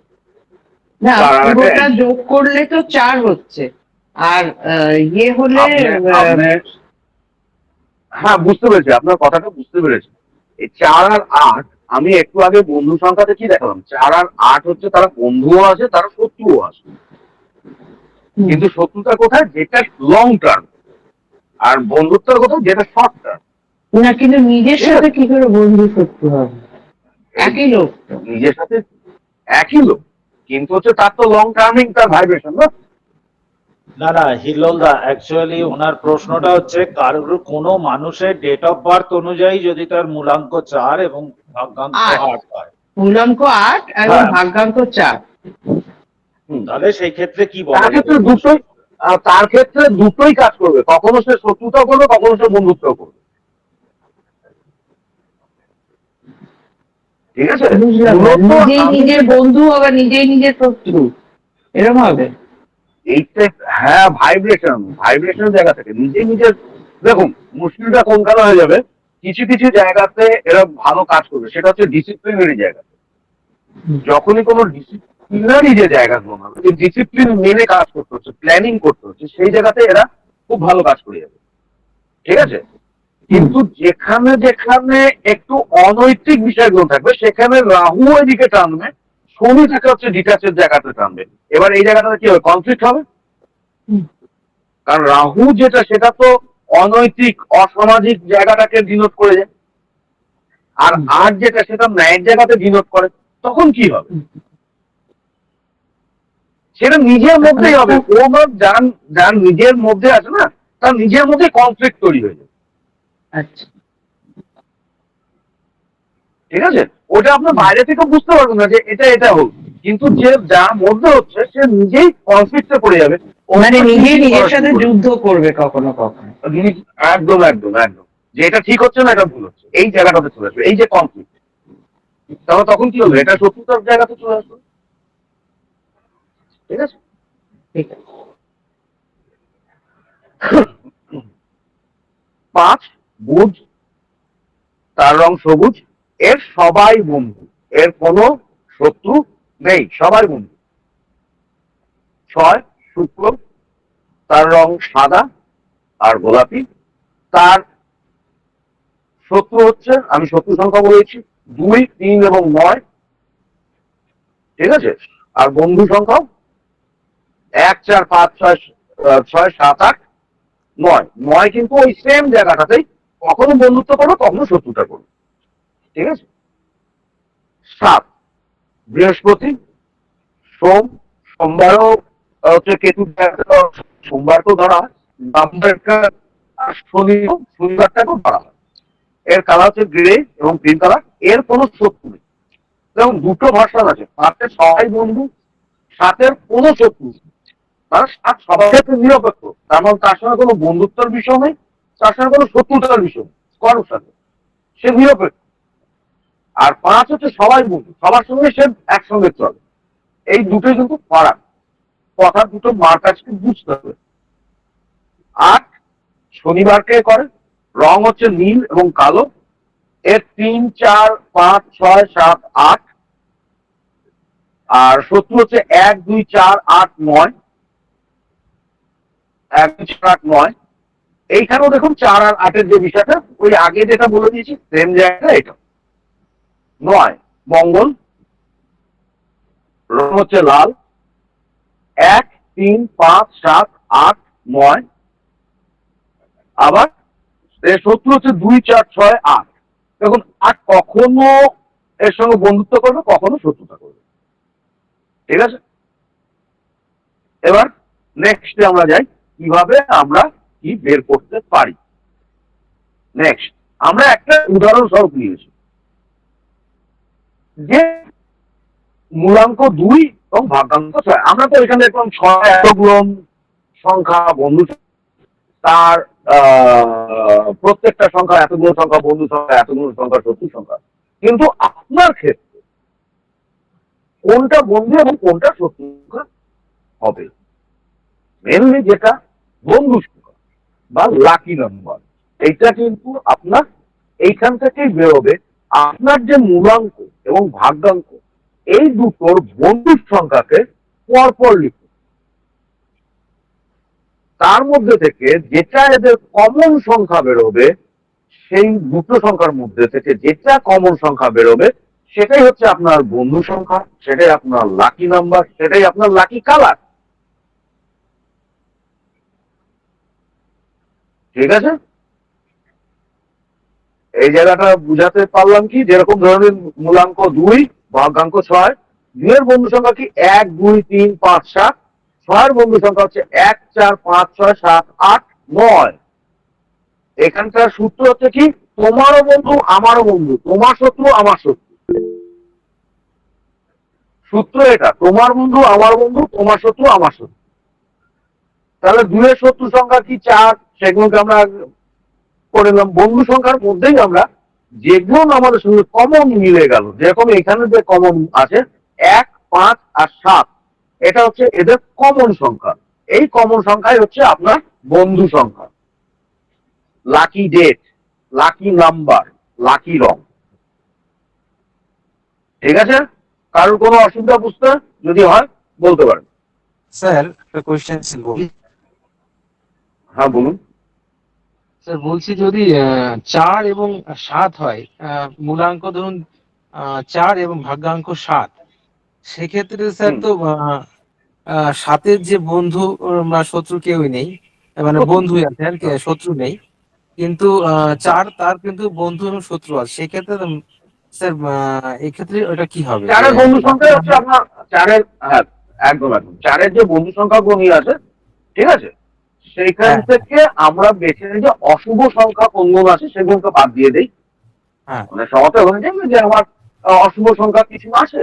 না, চার আর পুরোটা একটা যোগ করলে তো 4 হচ্ছে, আর ইয়ে হলে হ্যাঁ বুঝতে পেরেছি, আপনার কথাটা বুঝতে পেরেছি। এই 4 আর 8 আমি একটু আগে বন্ধু সংখ্যাতে কি দেখালাম, 4 আর 8 হচ্ছে তারা বন্ধুও আছে তারা শত্রুও আছে। কিন্তু শত্রুতা কোথায়, যেটা লং টার্ম, আর বন্ধুত্বের কোথায় যেটা শর্ট টার্ম। না, কিন্তু নিজের সাথে কি করে বন্ধু শত্রু হবে? একই লোক তো। নিজের সাথে একই লোক, কিন্তু হচ্ছে তার তো লং টার্মিং তার ভাইব্রেশন না। না হিলোলদা, অ্যাকচুয়ালি ওনার প্রশ্নটা হচ্ছে কারোর কোনো মানুষের ডেট অফ বার্থ অনুযায়ী যদি তার মূলাঙ্ক 4 এবং ভাগ্যাঙ্ক 8 হয়, মূলাঙ্ক 8 এবং হ্যাঁ। ভাগ্যাঙ্ক 4, তাহলে সেই ক্ষেত্রে কি বলা তার ক্ষেত্রে যাবে? দুটোই, তার ক্ষেত্রে দুটোই কাজ করবে, কখনো সে শত্রুতা করবে কখনো সে বন্ধুত্ব করবে। ঠিক আছে, বুঝলাম না। মূলত নিজেই আমি নিজের বন্ধু আবার নিজেই নিজের শত্রু, এরকম হবে? এইটা, হ্যাঁ, ভাইব্রেশনের জায়গা থেকে নিজের, দেখুন মুশকিলটা কোনখানে হয়ে যাবে, কিছু কিছু জায়গাতে এরা ভালো কাজ করবে, সেটা হচ্ছে ডিসিপ্লিনারি জায়গা। যখনই কোনো ডিসিপ্লিনারি যে জায়গাগুলো হবে, ডিসিপ্লিন মেনে কাজ করতে হচ্ছে, প্ল্যানিং করতে হচ্ছে, সেই জায়গাতে এরা খুব ভালো কাজ করে যাবে। ঠিক আছে, কিন্তু যেখানে যেখানে একটু অনৈতিক বিষয়গুলো থাকবে সেখানে রাহু এদিকে টানবে, শনি থেকে হচ্ছে ডিটাচের জায়গাতে টানবে। এবার এই জায়গাটাতে কি হবে, কনফ্লিক্ট হবে। কারণ রাহু যেটা সেটা তো অনৈতিক অসামাজিক জায়গাটাকে ডিনোট করে যায়, আর আট যেটা সেটা ন্যায়ের জায়গাতে ডিনোট করে। তখন কি হবে, সেটা নিজের মধ্যেই হবে। ও যার যার নিজের মধ্যে আছে না, তার নিজের মধ্যে কনফ্লিক্ট তৈরি হয়ে যাবে। আচ্ছা, ঠিক আছে, ওটা আপনার বাইরে থেকে বুঝতে পারবেন না যে এটা হল, কিন্তু যে যার মধ্যে হচ্ছে সে নিজেই কনফ্লিক্টে পড়ে যাবে। মানে নিজেই নিজের সাথে যুদ্ধ করবে কখনো কখনো। একদম একদম একদম, যে এটা ঠিক হচ্ছে না এটা ভুল হচ্ছে, এই জায়গাটাতে চলে আসবে, এই যে কনফ্লিক্ট। তাহলে তখন কি হবে, এটা শত্রুতার জায়গাতে চলে আসবে। ঠিক আছে, ঠিক আছে। 5 বুধ, তার রং সবুজ, এর সবাই বন্ধু, এর কোনো শত্রু নেই, সবাই বন্ধু। 6 শুক্র, তার রং সাদা আর গোলাপি, তার শত্রু হচ্ছে, আমি শত্রু সংখ্যা বলেছি 2, 3 এবং 9। ঠিক আছে, আর বন্ধু সংখ্যা 1, 4, 5, 6, 6, 7, 8, 9। 9 কিন্তু ওই সেম জায়গাটাতেই কখনো বন্ধুত্ব করবে কখনো শত্রুতা করবে। ঠিক আছে, 7 বৃহস্পতি, সোমবারও হচ্ছে কেতু, সোমবারকেও ধরা হয়, শনিবারটাকেও ধরা হয়। এর কালার হচ্ছে গ্রে এবং গ্রিন কালার। এর কোনো শত্রু নেই, যেমন দুটো ভার্সন আছে, ফার্স্টে সবাই বন্ধু, সাতের কোনো শত্রু নেই। মানে সাত সবার ক্ষেত্রে নিরপেক্ষ, তার মানে তার সঙ্গে কোনো বন্ধুত্বের বিষয় নেই, তার সঙ্গে কোনো শত্রুতার বিষয় নেই, কারোর সাথে সে নিরপেক্ষ। আর 5 হচ্ছে সবাই বন্ধু, সবার সঙ্গে সে একসঙ্গে চলে। এই দুটোই কিন্তু ফারাক, কথা দুটো মার কাছে বুঝতে হবে। 8 শনিবারকে করে, রং হচ্ছে নীল এবং কালো। এর 3, 4, 5, 6, 7, 8। আর শত্রু হচ্ছে 1, 2, 4, 8, 9। 1, 2, 4, 8, 9। এইখানেও দেখুন 4 আর 8-এর যে বিষয়টা, ওই আগে যেটা বলে দিয়েছি সেম জায়গা এটা। 9 মঙ্গল, রং হচ্ছে লাল। 1, 3, 5, 7, 8, 9। আবার এর শত্রু হচ্ছে 2, 4, 6, 8। দেখুন 8 কখনো এর সঙ্গে বন্ধুত্ব করবে, কখনো শত্রুতা করবে। ঠিক আছে, এবার নেক্সটে আমরা যাই কিভাবে আমরা কি বের করতে পারি। নেক্সট আমরা একটা উদাহরণস্বরূপ নিয়েছি যে মূলাঙ্ক 2 এবং ভাগাঙ্ক 6। আমরা তো এখানে দেখলাম 6 এতগুলো সংখ্যা বন্ধু, তার প্রত্যেকটা সংখ্যা এতগুলো সংখ্যা বন্ধু সংখ্যা, এতগুলো সংখ্যা শত্রু সংখ্যা। কিন্তু আপনার ক্ষেত্রে কোনটা বন্ধু এবং কোনটা শত্রু সংখ্যা হবে, মেনলি যেটা বন্ধু সংখ্যা বা লাকি নাম্বার, এইটা কিন্তু আপনার এইখান থেকেই বেরোবে। আপনার যে মূলাঙ্ক এবং ভাগ্যাঙ্ক, এই দুটোর বন্ধুর সংখ্যাকে পরপর লিখুন। তার মধ্যে থেকে যেটা এদের কমন সংখ্যা বেরোবে, সেই দুটো সংখ্যার মধ্যে থেকে যেটা কমন সংখ্যা বেরোবে, সেটাই হচ্ছে আপনার বন্ধু সংখ্যা, সেটাই আপনার লাকি নাম্বার, সেটাই আপনার লাকি কালার। ঠিক আছে, এই জায়গাটা বুঝাতে পারলাম কি? যেরকম ধরনের মূলাঙ্ক 2, ভাগাঙ্ক 6, 2 এর বন্ধু সংখ্যা কি 1, 2, 3, 5, 7। 6 এর বন্ধু সংখ্যা হচ্ছে 1, 4, 5, 6, 7, 8, 9। এখানকার সূত্র হচ্ছে কি? তোমারও বন্ধু আমারও বন্ধু, তোমার শত্রু আমার শত্রু। সূত্র এটা, তোমার বন্ধু আমার বন্ধু, তোমার শত্রু আমার শত্রু। তাহলে 2 এর শত্রু সংখ্যা কি 4, সেগুলোকে আমরা করে নিলাম। বন্ধু সংখ্যার মধ্যেই আমরা যেগুলো আমাদের সঙ্গে কমন মিলে গেল, যেরকম এখানে যে কমন আছে 1, 5 আর 7, এটা হচ্ছে এদের কমন সংখ্যা। এই কমন সংখ্যাই হচ্ছে আপনার বন্ধু সংখ্যা, lucky date, lucky number, lucky রং। ঠিক আছে, কারোর কোনো অসুবিধা বুঝতে যদি হয় বলতে পারেন। স্যার একটা কোয়েশ্চেন ছিল। হ্যাঁ বলুন। স্যার বলছি যদি 4 এবং 7 হয়, মূলাঙ্ক ধরুন 4 এবং ভাগ্যাঙ্ক 7, সেক্ষেত্রে স্যার তো 7-এর যে বন্ধু বা শত্রু কেউই নেই, মানে বন্ধু আছে আর কি, শত্রু নেই। কিন্তু 4 তার কিন্তু বন্ধু এবং শত্রু আছে, সেক্ষেত্রে স্যার এক্ষেত্রে ওটা কি হবে? 4-এর বন্ধু সংখ্যা হচ্ছে আপনার 4-এর, হ্যাঁ একদম একদম 4-এর যে বন্ধু সংখ্যা গণি আছে, ঠিক আছে, সেইখান থেকে আমরা বেছে নিই যে অশুভ সংখ্যা কোনগুলো আছে সেগুলোকে বাদ দিয়ে দিই। হ্যাঁ মানে সমাতে হয়ে যাবে যে আমার অশুভ সংখ্যা কিছু আছে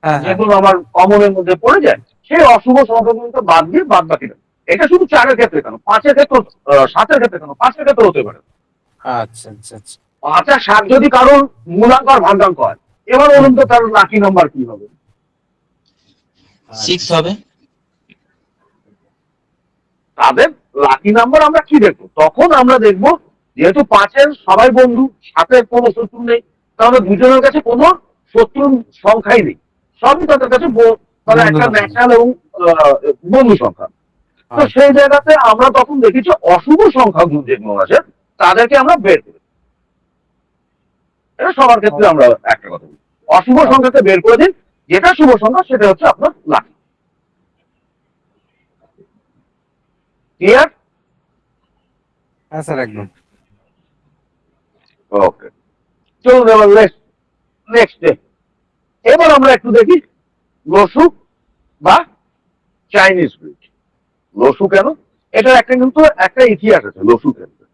হ্যাঁ যেগুলো আমার কমনের মধ্যে পড়ে যায়, সেই অশুভ সংখ্যাগুলোকে বাদ দিয়ে বাদ বাকিটা। এটা শুধু 4-এর ক্ষেত্রে কেন, 5-এর ক্ষেত্রে, 7-এর ক্ষেত্রে কেন, 5-এর ক্ষেত্রে হতে পারে। আচ্ছা আচ্ছা আচ্ছা 5 আর 7 যদি কারোর মূলাঙ্ক আর ভাগাঙ্ক হয়, এবার বলুন তো তার লাকি নাম্বার কি হবে? 6 হবে। তাদের লাকি নাম্বার আমরা কি দেখবো? তখন আমরা দেখবো যেহেতু 5-এর সবাই বন্ধু, 7-এর কোনো শত্রু নেই, তাহলে দুজনের কাছে কোনো শত্রুর সংখ্যাই নেই, সবই তাদের কাছে মানে একটা ন্যাচারাল এবং বন্ধু সংখ্যা। তো সেই জায়গাতে আমরা তখন দেখি যে অশুভ সংখ্যাগুলো যেগুলো আছে তাদেরকে আমরা বের করি। এটা সবার ক্ষেত্রে আমরা একটা কথা বলি, অশুভ সংখ্যাকে বের করে দিন, যেটা শুভ সংখ্যা সেটা হচ্ছে আপনার লাকি। ক্লিয়ার? হ্যাঁ স্যার একদম। ওকে, চলুন এবার নেক্সট ডে। এবার আমরা একটু দেখি লসু বা চাইনিজ ব্রিড। লসু কেন? এটার একটা কিন্তু একটা ইতিহাস আছে লসু ক্ষেত্রে।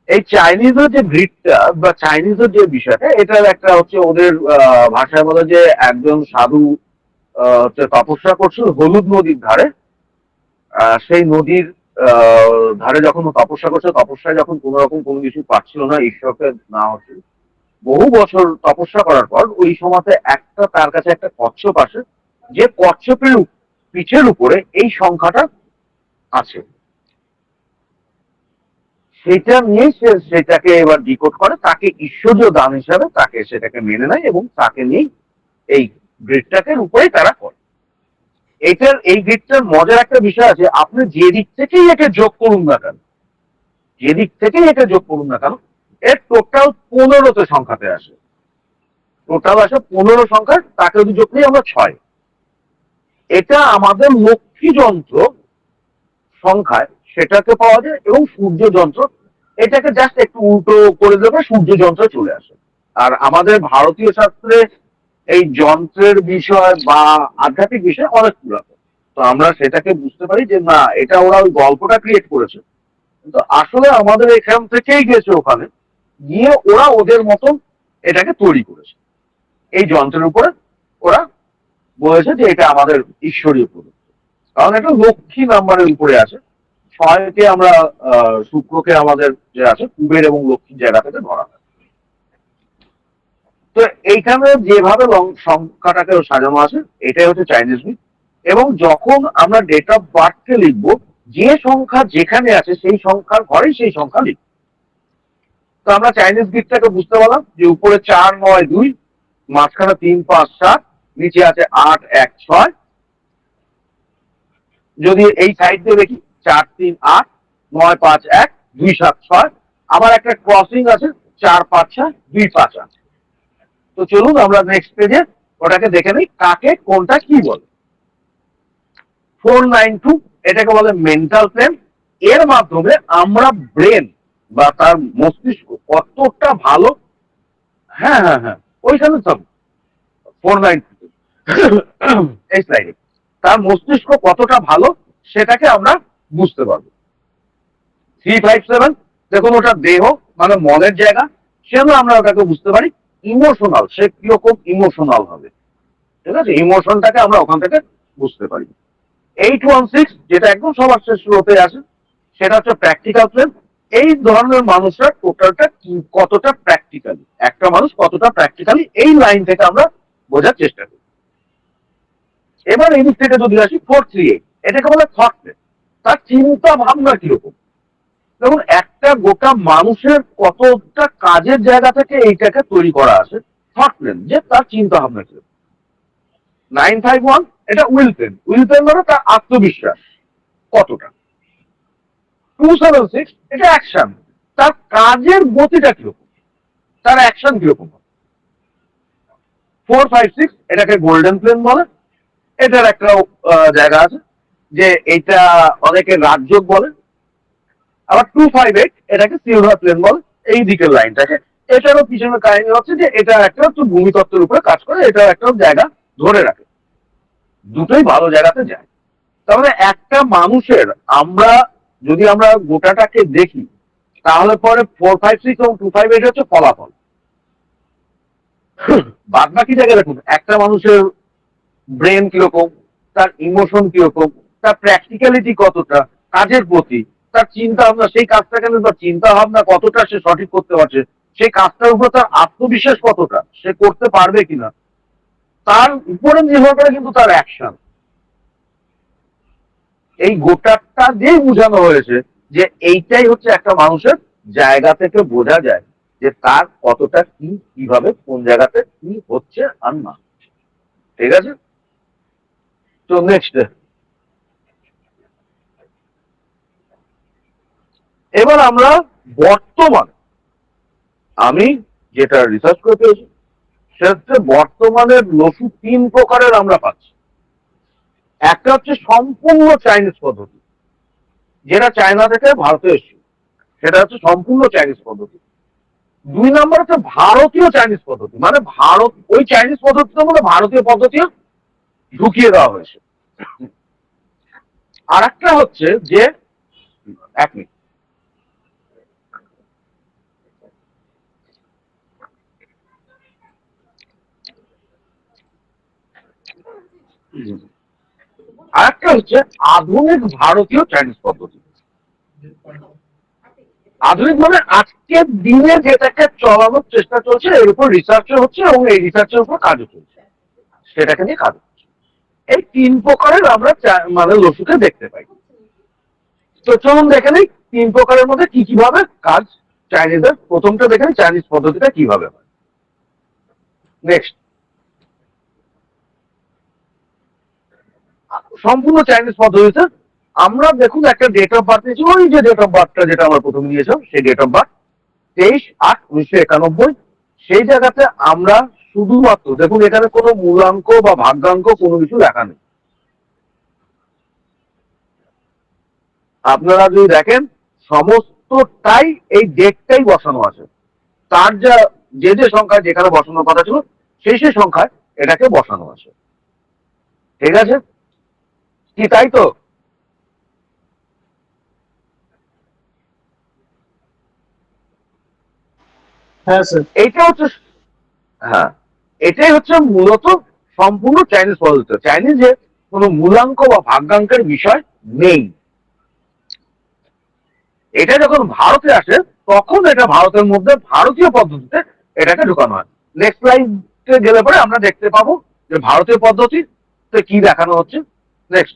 এই চাইনিজের যে ব্রিডটা বা চাইনিজের যে বিষয়টা, এটার একটা হচ্ছে ওদের ভাষায় বলে যে একজন সাধু হচ্ছে তপস্যা করছিল হলুদ নদীর ধারে। সেই নদীর ধারে যখন ও তপস্যা করছে, তপস্যায় যখন কোন রকম কোনো কিছু পাচ্ছিল না, ঈশ্বরকে না হচ্ছে, বহু বছর তপস্যা করার পর ওই সময়তে একটা তার কাছে একটা কচ্ছপ আসে, যে কচ্ছপের পিঠের উপরে এই সংখ্যাটা আছে। সেটা নিয়ে সে সেটাকে এবার ডিকোড করে, তাকে ঈশ্বরীয় দান হিসাবে তাকে সেটাকে মেনে নেয় এবং তাকে নিয়েই এই গ্রিডটাকে উপরেই তারা করে। এই গ্রিডটার মজার একটা বিষয় আছে, আপনি যে দিক থেকেই একে যোগ করুন না কেন, যে দিক থেকেই একে যোগ করুন না কেন, এর টোটাল 15তে সংখ্যাতে আসে। টোটাল আসে 15 সংখ্যার, তাকে যদি যোগ করি আমরা 6। এটা আমাদের লক্ষ্মী যন্ত্র সংখ্যায় সেটাকে পাওয়া যায়, এবং সূর্য যন্ত্র এটাকে জাস্ট একটু উল্টো করে দেবে, সূর্য যন্ত্র চলে আসে। আর আমাদের ভারতীয় শাস্ত্রে এই যন্ত্রের বিষয় বা আধ্যাত্মিক বিষয় অনেক পুরাতন। তো আমরা সেটাকে বুঝতে পারি যে না, এটা ওরা ওই গল্পটা ক্রিয়েট করেছে, কিন্তু আসলে আমাদের এখান থেকেই গেছে ওখানে, গিয়ে ওরা ওদের মতন এটাকে তৈরি করেছে। এই যন্ত্রের উপরে ওরা বলেছে যে এটা আমাদের ঈশ্বরীয় প্রদত্ত, কারণ এটা লক্ষ্মী নাম্বারের উপরে আছে। 6কে আমরা শুক্রকে আমাদের যে আছে কুবের এবং লক্ষ্মীর জায়গা থেকে ধরা হয়। তো এইখানে যেভাবে সংখ্যাটাকে সাজানো আছে, এটাই হচ্ছে চাইনিজ মিথ। এবং যখন আমরা ডেট অফ বার্থকে লিখবো, যে সংখ্যা যেখানে আছে সেই সংখ্যার ঘরেই সেই সংখ্যা লিখবো। তো আমরা চাইনিজ গিটটাকে বুঝতে পারলাম যে উপরে 4, 9, 2, মাঝখানে 3, 5, 7, নিচে আছে 8, 1, 6। যদি এই সাইড দিয়ে দেখি 4, 3, 8, 9, 5, 1, 2, 7, 6, আবার একটা ক্রসিং আছে 4, 5, 6, 2, 5, 8। তো চলুন আমরা নেক্সট পেজে ওটাকে দেখে নিই কাকে কোনটা কি বলে। 492 এটাকে বলে মেন্টাল প্লেন। এর মাধ্যমে আমরা ব্রেন বা তার মস্তিষ্ক কতটা ভালো, হ্যাঁ হ্যাঁ হ্যাঁ ওইখানে সব 492 এই স্লাইডে তার মস্তিষ্ক কতটা ভালো সেটাকে আমরা বুঝতে পারবো। 357 দেখুন, ওটা দেহ মানে মনের জায়গা, সেজন্য আমরা ওটাকে বুঝতে পারি। ইমোশনাল, সে কিরকম ইমোশনাল হবে, ঠিক আছে, ইমোশনটাকে আমরা ওখান থেকে বুঝতে পারি। 816 যেটা একদম সবার শেষ শুরুতে আছে, সেটা হচ্ছে প্র্যাকটিক্যাল প্লেন। এই ধরনের মানুষরা টোটালটা কতটা প্র্যাকটিক্যালি, একটা মানুষ কতটা প্র্যাকটিক্যালি, এই লাইন থেকে আমরা বোঝার চেষ্টা করি। এবার এই দিক থেকে যদি আসি 438, এটাকে বলে থট প্লেন। তার চিন্তা ভাবনা কিরকম, দেখুন একটা গোটা মানুষের কতটা কাজের জায়গা থেকে এইটাকে তৈরি করা আছে থট প্লেন, যে তার চিন্তা ভাবনা কিরকম। 951 এটা উইল প্লেন। উইল প্লেন মানে তার আত্মবিশ্বাস কতটা। 276 এটা অ্যাকশন, তার কাজের গতিটা কিরকম, তার অ্যাকশন কিরকম। 456 এটাকে গোল্ডেন প্লেন বলে। এটার একটা জায়গা আছে যে এটা অনেকে রাজযোগ বলে। আবার 258 এটাকে সিলভার প্লেন বলে, এই দিকের লাইনটাকে। এটারও পিছনে কাহিনী হচ্ছে যে এটা একটা হচ্ছে ভূমিতত্ত্বের উপরে কাজ করে, এটা একটা জায়গা ধরে রাখে। দুটোই ভালো জায়গাতে যায়। তার মানে একটা মানুষের আমরা যদি আমরা গোটাটাকে দেখি, তাহলে পরে 456 এবং 258 হচ্ছে ফলাফল। বাদ বাকি জায়গায় দেখুন একটা মানুষের ব্রেন কিরকম, তার ইমোশন কিরকম, তার প্র্যাকটিক্যালিটি কতটা, কাজের প্রতি তার চিন্তা ভাবনা, সেই কাজটাকে তার চিন্তা ভাবনা কতটা সে সঠিক করতে পারছে, সেই কাজটার উপর তার আত্মবিশ্বাস কতটা, সে করতে পারবে কিনা, তার উপরে নির্ভর করে কিন্তু তার অ্যাকশন। এই গোটাটা দিয়েই বোঝানো হয়েছে যে এইটাই হচ্ছে একটা মানুষের জায়গা থেকে বোঝা যায় যে তার কতটা কি, কিভাবে, কোন জায়গাতে কি হচ্ছে আর না। ঠিক আছে, তো নেক্সট এবার আমরা বর্তমান, আমি যেটা রিসার্চ করে পেয়েছি সেটা হচ্ছে বর্তমানের লসু 3 প্রকারের আমরা পাচ্ছি। একটা হচ্ছে সম্পূর্ণ চাইনিজ পদ্ধতি, যেটা চায়না থেকে ভারতে এসেছে, সেটা হচ্ছে সম্পূর্ণ চাইনিজ পদ্ধতি। 2 নম্বর হচ্ছে ভারতীয় চাইনিজ পদ্ধতি, মানে ভারত ওই চাইনিজ পদ্ধতির মধ্যে ভারতীয় পদ্ধতিও ঢুকিয়ে দেওয়া হয়েছে। আর একটা হচ্ছে যে, এক মিনিট, আর একটা হচ্ছে আধুনিক ভারতীয় চাইনিজ পদ্ধতি। আধুনিক মানে আজকের দিনে যেটাকে চলানোর চেষ্টা চলছে, এর উপর রিসার্চ হচ্ছে এবং এই রিসার্চের উপর কাজও চলছে, সেটাকে নিয়ে কাজ হচ্ছে। এই 3 প্রকারের আমরা মানে লসুকে দেখতে পাই। তো চলুন দেখে নিই 3 প্রকারের মধ্যে কি কিভাবে কাজ চাইনিজের। প্রথমটা দেখে নিই চাইনিজ পদ্ধতিটা কিভাবে হয়। নেক্সট, সম্পূর্ণ চাইনিজ পদ্ধতিতে আমরা দেখুন একটা ডেট অফ বার্থ নিয়েছি, ওই যে ডেট অফ বার্থটা যেটা আমরা প্রথমে নিয়েছিলাম সেই ডেট অফ বার্থ 23/8/1991। সেই জায়গাতে আমরা শুধুমাত্র দেখুন এখানে কোনো মূলাঙ্ক বা ভাগ্যাঙ্ক কোনো কিছু লেখা নেই। আপনারা যদি দেখেন সমস্তটাই এই ডেটটাই বসানো আছে, তার যে সংখ্যা যেখানে বসানোর কথা ছিল সেই সংখ্যায় এটাকে বসানো আছে। ঠিক আছে কি, তাই তো? হ্যাঁ স্যার। এইটা হচ্ছে, হ্যাঁ এটাই হচ্ছে মূলত সম্পূর্ণ চাইনিজ পদ্ধতি। চাইনিজে কোনো মূলাঙ্ক বা ভাগ্যাঙ্কের বিষয় নেই। এটা যখন ভারতে আসে তখন এটা ভারতের মধ্যে ভারতীয় পদ্ধতিতে এটাকে ঢুকানো হয়। নেক্সট স্লাইডে গেলে পরে আমরা দেখতে পাবো যে ভারতীয় পদ্ধতিতে কি দেখানো হচ্ছে। নেক্সট,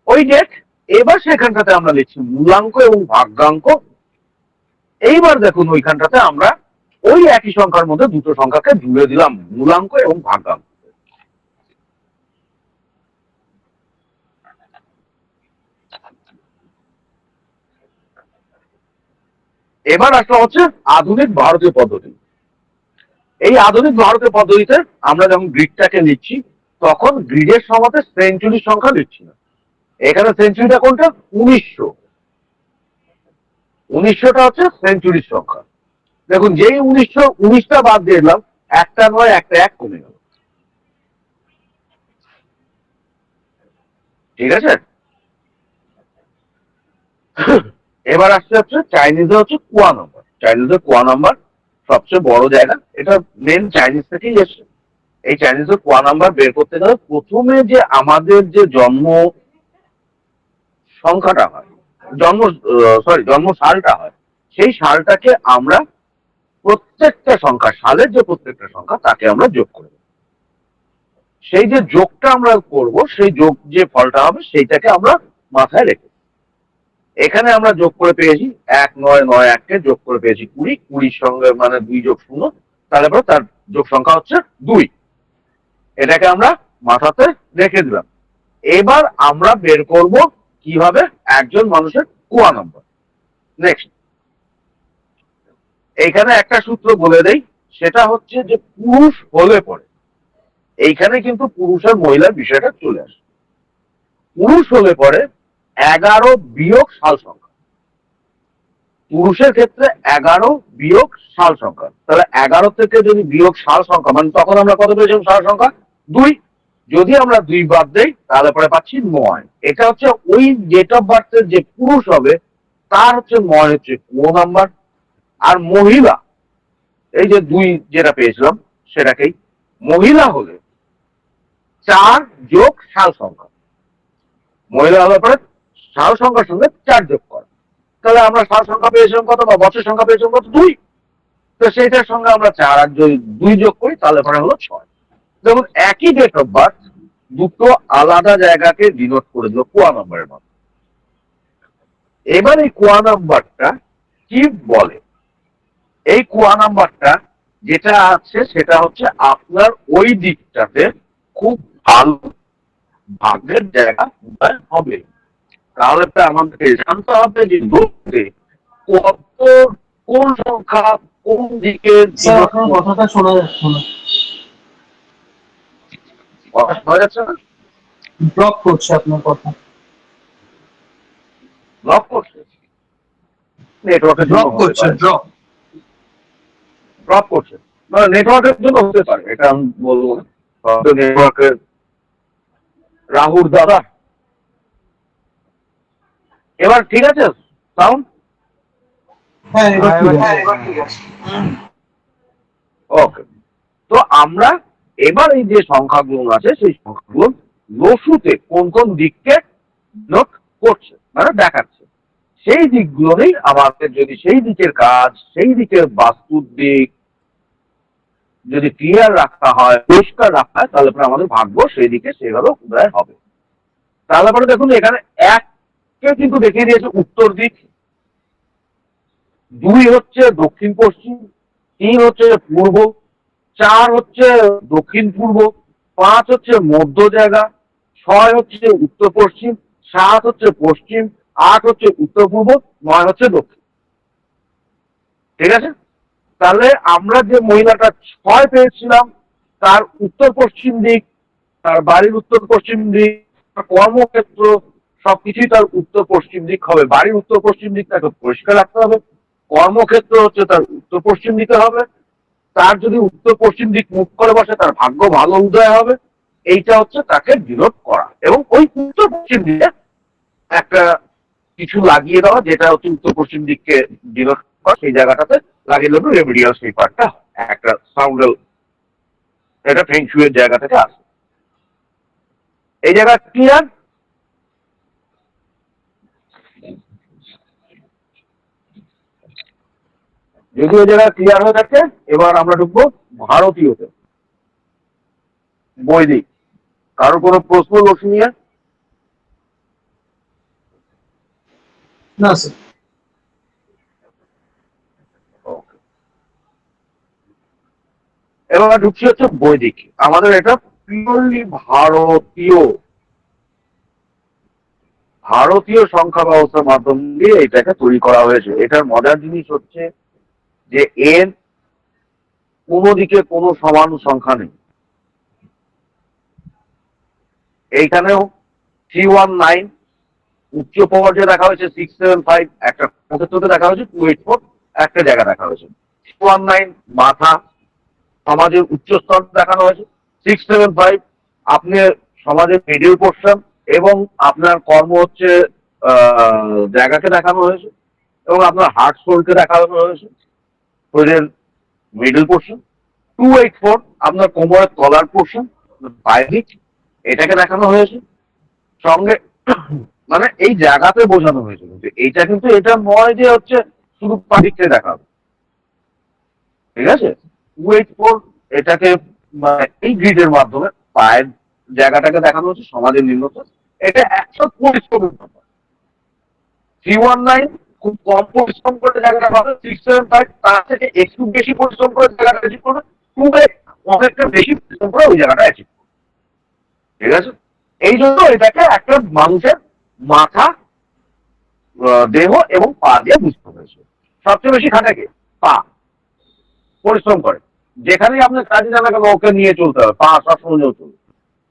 ওই ডেট এবার সেখানটাতে আমরা লিখছি মূলাঙ্ক এবং ভাগ্যাঙ্ক। এইবার দেখুন ওইখানটাতে আমরা ওই একই সংখ্যার মধ্যে দুটো সংখ্যাকে জুড়ে দিলাম, মূলাঙ্ক এবং ভাগ্যাঙ্ক। এবার আসা হচ্ছে আধুনিক ভারতীয় পদ্ধতি। এই আধুনিক ভারতীয় পদ্ধতিতে আমরা যখন গ্রিডটাকে লিখছি তখন গ্রিডের সমাতে সেঞ্চুরির সংখ্যা লিখছি না। এখানে সেঞ্চুরিটা কোনটা? 1900। 1900টা হচ্ছে সেঞ্চুরির সংখ্যা। দেখুন যেই 1919টা বাদ দিয়ে দিলাম, একটা নয় একটা 1 কমে গেল। ঠিক আছে, এবার আসছে হচ্ছে চাইনিজে হচ্ছে কোয়া নাম্বার। চাইনিজের কোয়া নাম্বার সবচেয়ে বড় জায়গা, এটা মেন চাইনিজ থেকেই এসছে। এই চাইনিজের কোয়া নাম্বার বের করতে গেলে প্রথমে যে আমাদের যে জন্ম সংখ্যাটা হয়, জন্ম সালটা হয়, সেই সালটাকে আমরা প্রত্যেকটা সংখ্যা, সালের যে প্রত্যেকটা সংখ্যা তাকে আমরা যোগ করে দেব। সেই যে যোগটা আমরা করব, সেই যোগ যে ফলটা হবে সেইটাকে আমরা মাথায় রেখে, এখানে আমরা যোগ করে পেয়েছি 1991কে যোগ করে পেয়েছি 20, 20 সঙ্গে মানে 2 যোগ 0, তাহলে পরে তার যোগ সংখ্যা হচ্ছে 2। এটাকে আমরা মাথাতে রেখে দিলাম। এবার আমরা বের করব কিভাবে একজন মানুষের কোয়া নাম্বার। নেক্সট, এইখানে একটা সূত্র বলে দেই, সেটা হচ্ছে যে পুরুষ হলে পরে, এইখানে কিন্তু পুরুষ আর মহিলার বিষয়টা চলে আসে। পুরুষ হলে পরে 11 বিয়োগ সাল সংখ্যা, পুরুষের ক্ষেত্রে 11 বিয়োগ সাল সংখ্যা। তাহলে 11 থেকে যদি বিয়োগ সাল সংখ্যা, মানে তখন আমরা কত পেয়েছিলাম সাল সংখ্যা? 2। যদি আমরা 2 বাদ দেই তাহলে পরে পাচ্ছি 9। এটা হচ্ছে ওই ডেট অফ বার্থের যে পুরুষ হবে তার হচ্ছে 9 হচ্ছে কোয়া নাম্বার। আর মহিলা, এই যে 2 যেটা পেয়েছিলাম সেটাকেই, মহিলা হলে 4 যোগ সাল সংখ্যা। মহিলা হলে পরে সাল সংখ্যার সঙ্গে 4 যোগ করা। তাহলে আমরা সাল সংখ্যা পেয়েছিলাম কত, বা বছর সংখ্যা পেয়েছিলাম কত? 2। তো সেইটার সঙ্গে আমরা 4 আর 2 যোগ করি তাহলে পরে হলো 6। দেখুন একই ডেট অফ বার্থ দুটো আলাদা জায়গাকে ডিনোট করে দিল কোয়া নাম্বারের মধ্যে। এবার এই কোয়া নাম্বারটা কি বলে? এই কোয়া নাম্বারটা যেটা আছে সেটা হচ্ছে আপনার ওই দিকটাতে খুব ভালো ভাগ্যের জায়গা হবে। তাহলে তো আমাদেরকে জানতে হবে যে লোককে কত, কোন সংখ্যা কোন দিকে। আপনার কথাটা শোনা যাচ্ছে না, শোনা যাচ্ছে না? ব্লক করছে আপনার কথা, ব্লক করছে, নেটওয়ার্কের জন্য ব্লক হতে করছে, পারে। ড্রপ। ড্রপ করছে, নেটওয়ার্কের জন্য হতে পারে, এটা আমি বলবো না। নেটওয়ার্কের রাহুর দাদা। এবার ঠিক আছে সাউন্ড? হ্যাঁ এবার ঠিক আছে। ওকে, তো আমরা এবার এই যে সংখ্যাগুলো আছে সেই সংখ্যাগুলো লসুতে কোন কোন দিককে নোট করছে মানে দেখাচ্ছে, সেই দিকগুলোই আমাদের যদি সেই দিকের কাজ, সেই দিকের বাস্তুর দিক যদি ক্লিয়ার রাখা হয়, পরিষ্কার রাখা হয়, তাহলে পরে আমাদের ভাগ্য সেই দিকে সেভাবে উদয় হবে। তাহলে পরে দেখুন এখানে এককে কিন্তু দেখিয়ে দিয়েছে উত্তর দিক, 2 হচ্ছে দক্ষিণ পশ্চিম, 3 হচ্ছে পূর্ব, 4 হচ্ছে দক্ষিণ পূর্ব, 5 হচ্ছে মধ্য জায়গা, 6 হচ্ছে উত্তর পশ্চিম, 7 হচ্ছে পশ্চিম, 8 হচ্ছে উত্তর পূর্ব, 9 হচ্ছে দক্ষিণ। ঠিক আছে, তাহলে আমরা যে মহিলাটা 6 পেয়েছিলাম তার উত্তর পশ্চিম দিক, তার বাড়ির উত্তর পশ্চিম দিক, তার কর্মক্ষেত্র সবকিছুই তার উত্তর পশ্চিম দিক হবে। বাড়ির উত্তর পশ্চিম দিক তাকে পরিষ্কার রাখতে হবে, কর্মক্ষেত্র হচ্ছে তার উত্তর পশ্চিম দিকে হবে, তার যদি উত্তর পশ্চিম দিক মুখ করে বসে তার ভাগ্য ভালো উদয় হবে। এইটা হচ্ছে তাকে ডিনোট করা, এবং ওই উত্তর পশ্চিম দিকে একটা কিছু লাগিয়ে দেওয়া যেটা হচ্ছে উত্তর পশ্চিম দিককে ডিনোট করা, সেই জায়গাটাতে লাগিয়ে দেবো রেমেডিয়াল সেই পার্টটা একটা সাউন্ডাল, এটা ফেংশুয়ের জায়গা থেকে আসে। এই জায়গা ক্লিয়ার? যদি ওই জায়গা ক্লিয়ার হয়ে থাকে, এবার আমরা ঢুকবো ভারতীয়তে, বৈদিক। কারোর কোনো প্রশ্ন লক্ষ্মী নিয়ে? না স্যার। এবার ঢুকছি হচ্ছে বৈদিক। আমাদের এটা পিওরলি ভারতীয় সংখ্যা ব্যবস্থার মাধ্যম দিয়ে এটাকে তৈরি করা হয়েছে। এটার মজার জিনিস হচ্ছে যে এর কোনো দিকে কোনো সমান সংখ্যা নেই। এইখানেও 319 উচ্চ পর্যায়ে দেখা হয়েছে 675, একটা ক্ষেত্রে দেখা হয়েছে 284, একটা জায়গা দেখা হয়েছে 319 মাথা সমাজের উচ্চ স্তর দেখানো হয়েছে, 675 আপনি সমাজের মিডিল পোর্শন এবং আপনার কর্ম হচ্ছে জায়গাকে দেখানো হয়েছে, এবং আপনার হার্ট সোলকে দেখানো হয়েছে শরীরের মিডল পোর্শন। 284 আপনার কোমরের তলার পোর্শন পায়ের দিক, এটাকে দেখানো হয়েছে সঙ্গে, মানে এই জায়গাতে বোঝানো হয়েছে। কিন্তু এইটা কিন্তু এটা নয় যে হচ্ছে শুধু পাদিককে দেখাবে, ঠিক আছে। 284 এটাকে এই গ্রিডের মাধ্যমে পায়ের জায়গাটাকে দেখানো হচ্ছে সমাজের নিম্নতর, এটা 100 পরিশ্রমের ব্যাপার। 319 খুব কম পরিশ্রম করে জায়গাটা পাবে, 675 তার থেকে একটু বেশি পরিশ্রম করে জায়গাটা অ্যাচিভ করবে, 2 অনেকটা বেশি পরিশ্রম করে ওই জায়গাটা অ্যাচিভ করবে। ঠিক আছে, এই জন্য এটাকে একটা মানুষের মাথা, দেহ এবং পা দিয়ে বুঝতে হয়েছে। সবচেয়ে বেশি খাটাকে পা, পরিশ্রম করে, যেখানেই আপনার কাজে জানা কেন ওকে নিয়ে চলতে হবে, পা সবসময় চলবে।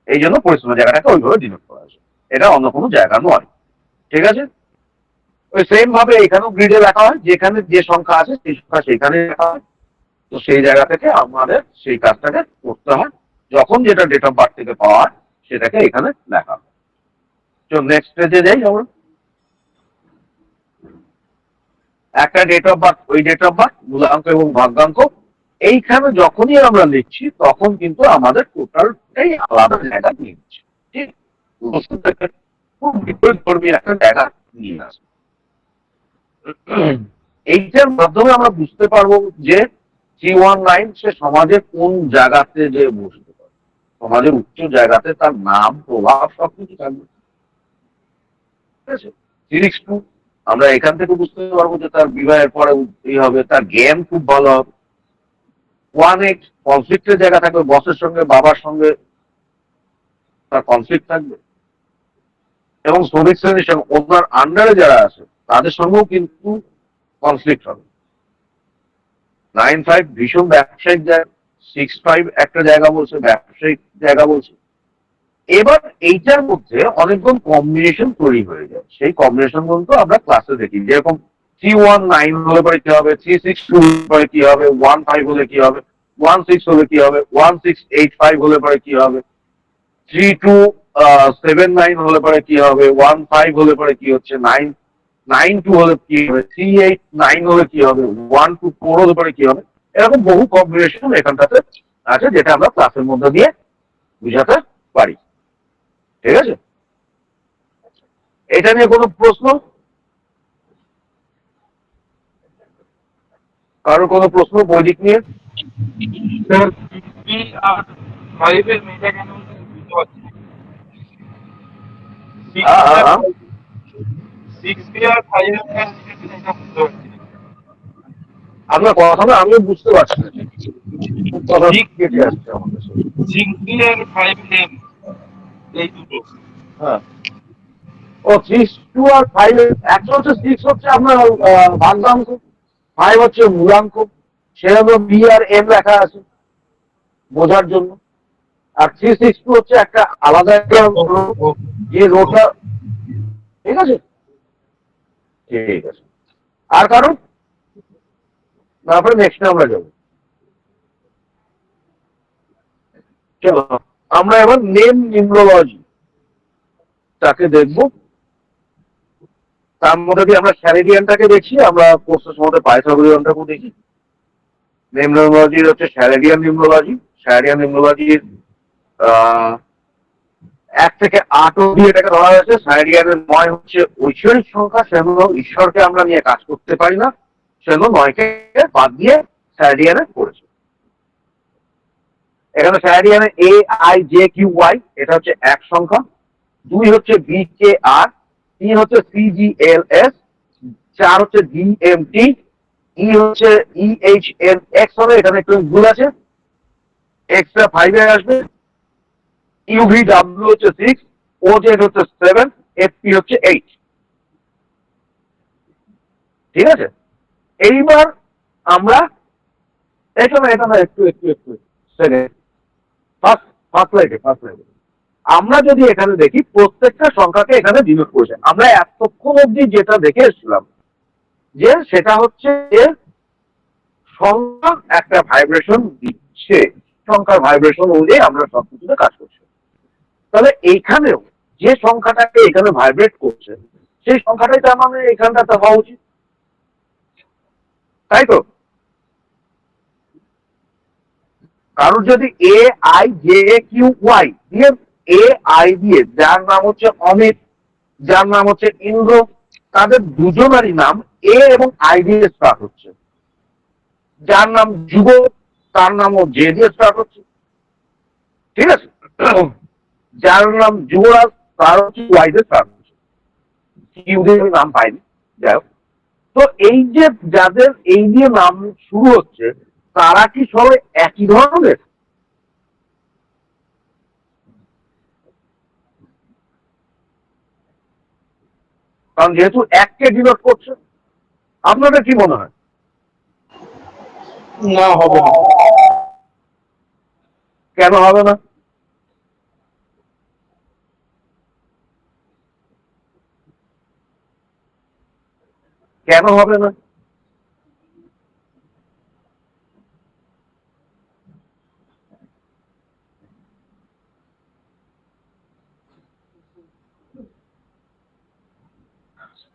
এই জন্য পরিশ্রমের জায়গাটাকে ওইভাবে ডিনোট করা হয়েছে, এটা অন্য কোনো জায়গা নয়। ঠিক আছে, ওই সেম ভাবে এখানেও গ্রিডে লেখা হয়, যেখানে যে সংখ্যা আছে সেই সংখ্যা সেখানে লেখা হয়। তো সেই জায়গা থেকে আমাদের সেই কাজটাকে করতে হয়, যখন যেটা ডেট অফ বার্থ থেকে পাওয়া হয় সেটাকে এখানে লেখা হয়। তো নেক্সট পেজে যাই আমরা। একটা ডেট অফ বার্থ, ওই ডেট অফ বার্থ, মূলাঙ্ক এবং ভাগ্যাঙ্ক এইখানে যখনই আমরা লিখছি তখন কিন্তু আমাদের টোটালটাই আলাদা জায়গা নিয়ে নিচ্ছে। ঠিক, খুব বিপরীত ধর্মী একটা জায়গা নিয়ে আসে। এইটার মাধ্যমে আমরা বুঝতে পারবো যে 319 সে সমাজের কোন জায়গাতে যে বসতে পারে, সমাজের উচ্চ জায়গাতে তার নাম প্রভাব সবকিছু থাকবে। ঠিক আছে, 362 আমরা এখান থেকে বুঝতে পারবো যে তার বিবাহের পরে এই হবে, তার জ্ঞান খুব ভালো হবে। 18 কনফ্লিক্টের জায়গা থাকবে, বসের সঙ্গে বাবার সঙ্গে তার কনফ্লিক্ট থাকবে, এবং শ্রমিক শ্রেণীর সঙ্গে ওনার আন্ডারে যারা আছে তাদের সঙ্গেও কিন্তু কনফ্লিক্ট হবে। 95 ভীষণ ব্যবসায়িক জায়গা, 65 একটা জায়গা বলছে ব্যবসায়িক জায়গা বলছে। এবার এইটার মধ্যে অনেকগুলো কম্বিনেশন তৈরি হয়ে যায়, সেই কম্বিনেশন গুলো আমরা ক্লাসে দেখি, যেরকম 319 হলে পরে কি হবে, 362 হলে পরে কি হবে, 15 হলে কি হবে, 16 হলে কি হবে, 1685 হলে পরে কি হবে, 3279 হলে পরে কি হবে, 15 হলে পরে কি হচ্ছে, 992 হলে কি হবে, 389 হলে কি হবে, 124 হলে পরে কি হবে। এরকম বহু কম্বিনেশন এখানটাতে আছে, যেটা আমরা ক্লাসের মধ্যে দিয়ে বুঝাতে পারি। ঠিক আছে, এটা নিয়ে কোনো প্রশ্ন, কারোর কোনো প্রশ্ন বৈদিক নিয়ে? স্যার 6 আর 5 এর মেজা কেন বুঝতে পারছি না। 6 আর 5 এর মেজা এটা বুঝতে পারছি না। আপনার কথাটা আমিও বুঝতে পারছি না, কথা কেটে আসছে আমাদের। 6 আর 5 এম এই দুটো। হ্যাঁ, ও 6 আর 5 একশো হচ্ছে 6 হচ্ছে আপনার ভাগ্যাঙ্ক, 5 হচ্ছে মূলাঙ্ক, সেজন্য বি আর এম লেখা আছে বোঝার জন্য। আর 362 হচ্ছে একটা আলাদা একটা যে রোটা। ঠিক আছে, ঠিক আছে। আর কারণ তারপরে নেক্সট আমরা যাবো। চলো আমরা এবার নেম নিউমোলজি তাকে দেখবো। তার মধ্যে দিয়ে আমরা স্যারেডিয়ানটাকে দেখি, আমরা কোর্সের সময় পাইথাগোরিয়ানটাকেও দেখি। নেম নিউমোলজির হচ্ছে স্যারেডিয়ান নিউমোলজি। স্যারেডিয়ান নিউমোলজির 1 থেকে 8 অব্দি এটাকে ধরা হয়েছে। স্যারেডিয়ানের 9 হচ্ছে ঐশ্বরিক সংখ্যা, সেজন্য ঈশ্বরকে আমরা নিয়ে কাজ করতে পারি না, সেজন্য 9কে বাদ দিয়ে স্যারেডিয়ানে পড়েছে। এখানে স্যারেডিয়ানে AIJQY এটা হচ্ছে 1 সংখ্যা, 2 হচ্ছে BKR, 3 হচ্ছে CGLS, 4 হচ্ছে DMT, E হচ্ছে EHNX হবে, এখানে একটু ভুল আছে, এক্সট্রা 5 এ আসবে। UVW হচ্ছে 6, OZ হচ্ছে 7, FP হচ্ছে 8। ঠিক আছে, এইবার আমরা এটা না একটু সেকেন্ড, ফার্স্ট লাইটে আমরা যদি এখানে দেখি প্রত্যেকটা সংখ্যাকে এখানে ডিনোট করেছে। আমরা এতক্ষণ অব্দি যেটা দেখে এসেছিলাম যে সেটা হচ্ছে যে সংখ্যা একটা ভাইব্রেশন দিচ্ছে, সংখ্যার ভাইব্রেশন অনুযায়ী আমরা সবকিছুতে কাজ করছি। তাহলে এইখানেও যে সংখ্যাটাকে এখানে ভাইব্রেট করছে সেই সংখ্যাটাই তার মানে এখানটাতে হওয়া উচিত, তাই তো? কারোর যদি AIJQY দিয়ে AI দিয়ে, যার নাম হচ্ছে অমিত, যার নাম হচ্ছে ইন্দ্র, তাদের দুজনারই নাম A এবং I দিয়ে স্টার্ট হচ্ছে। যার নাম যুব, তার নামও J দিয়ে স্টার্ট হচ্ছে। ঠিক আছে, যার নাম যুবরাজ তার হচ্ছে Y দিয়ে স্টার্ট হচ্ছে। কিউ দিয়ে নাম পাইনি, যাই হোক। তো এই যে যাদের এই দিয়ে নাম শুরু হচ্ছে তারা কি সবাই একই ধরনের? কারণ যেহেতু 1কে ডিনোট করছে, আপনাদের কি মনে হয়? না, হবে না। কেন হবে না? কেন হবে না?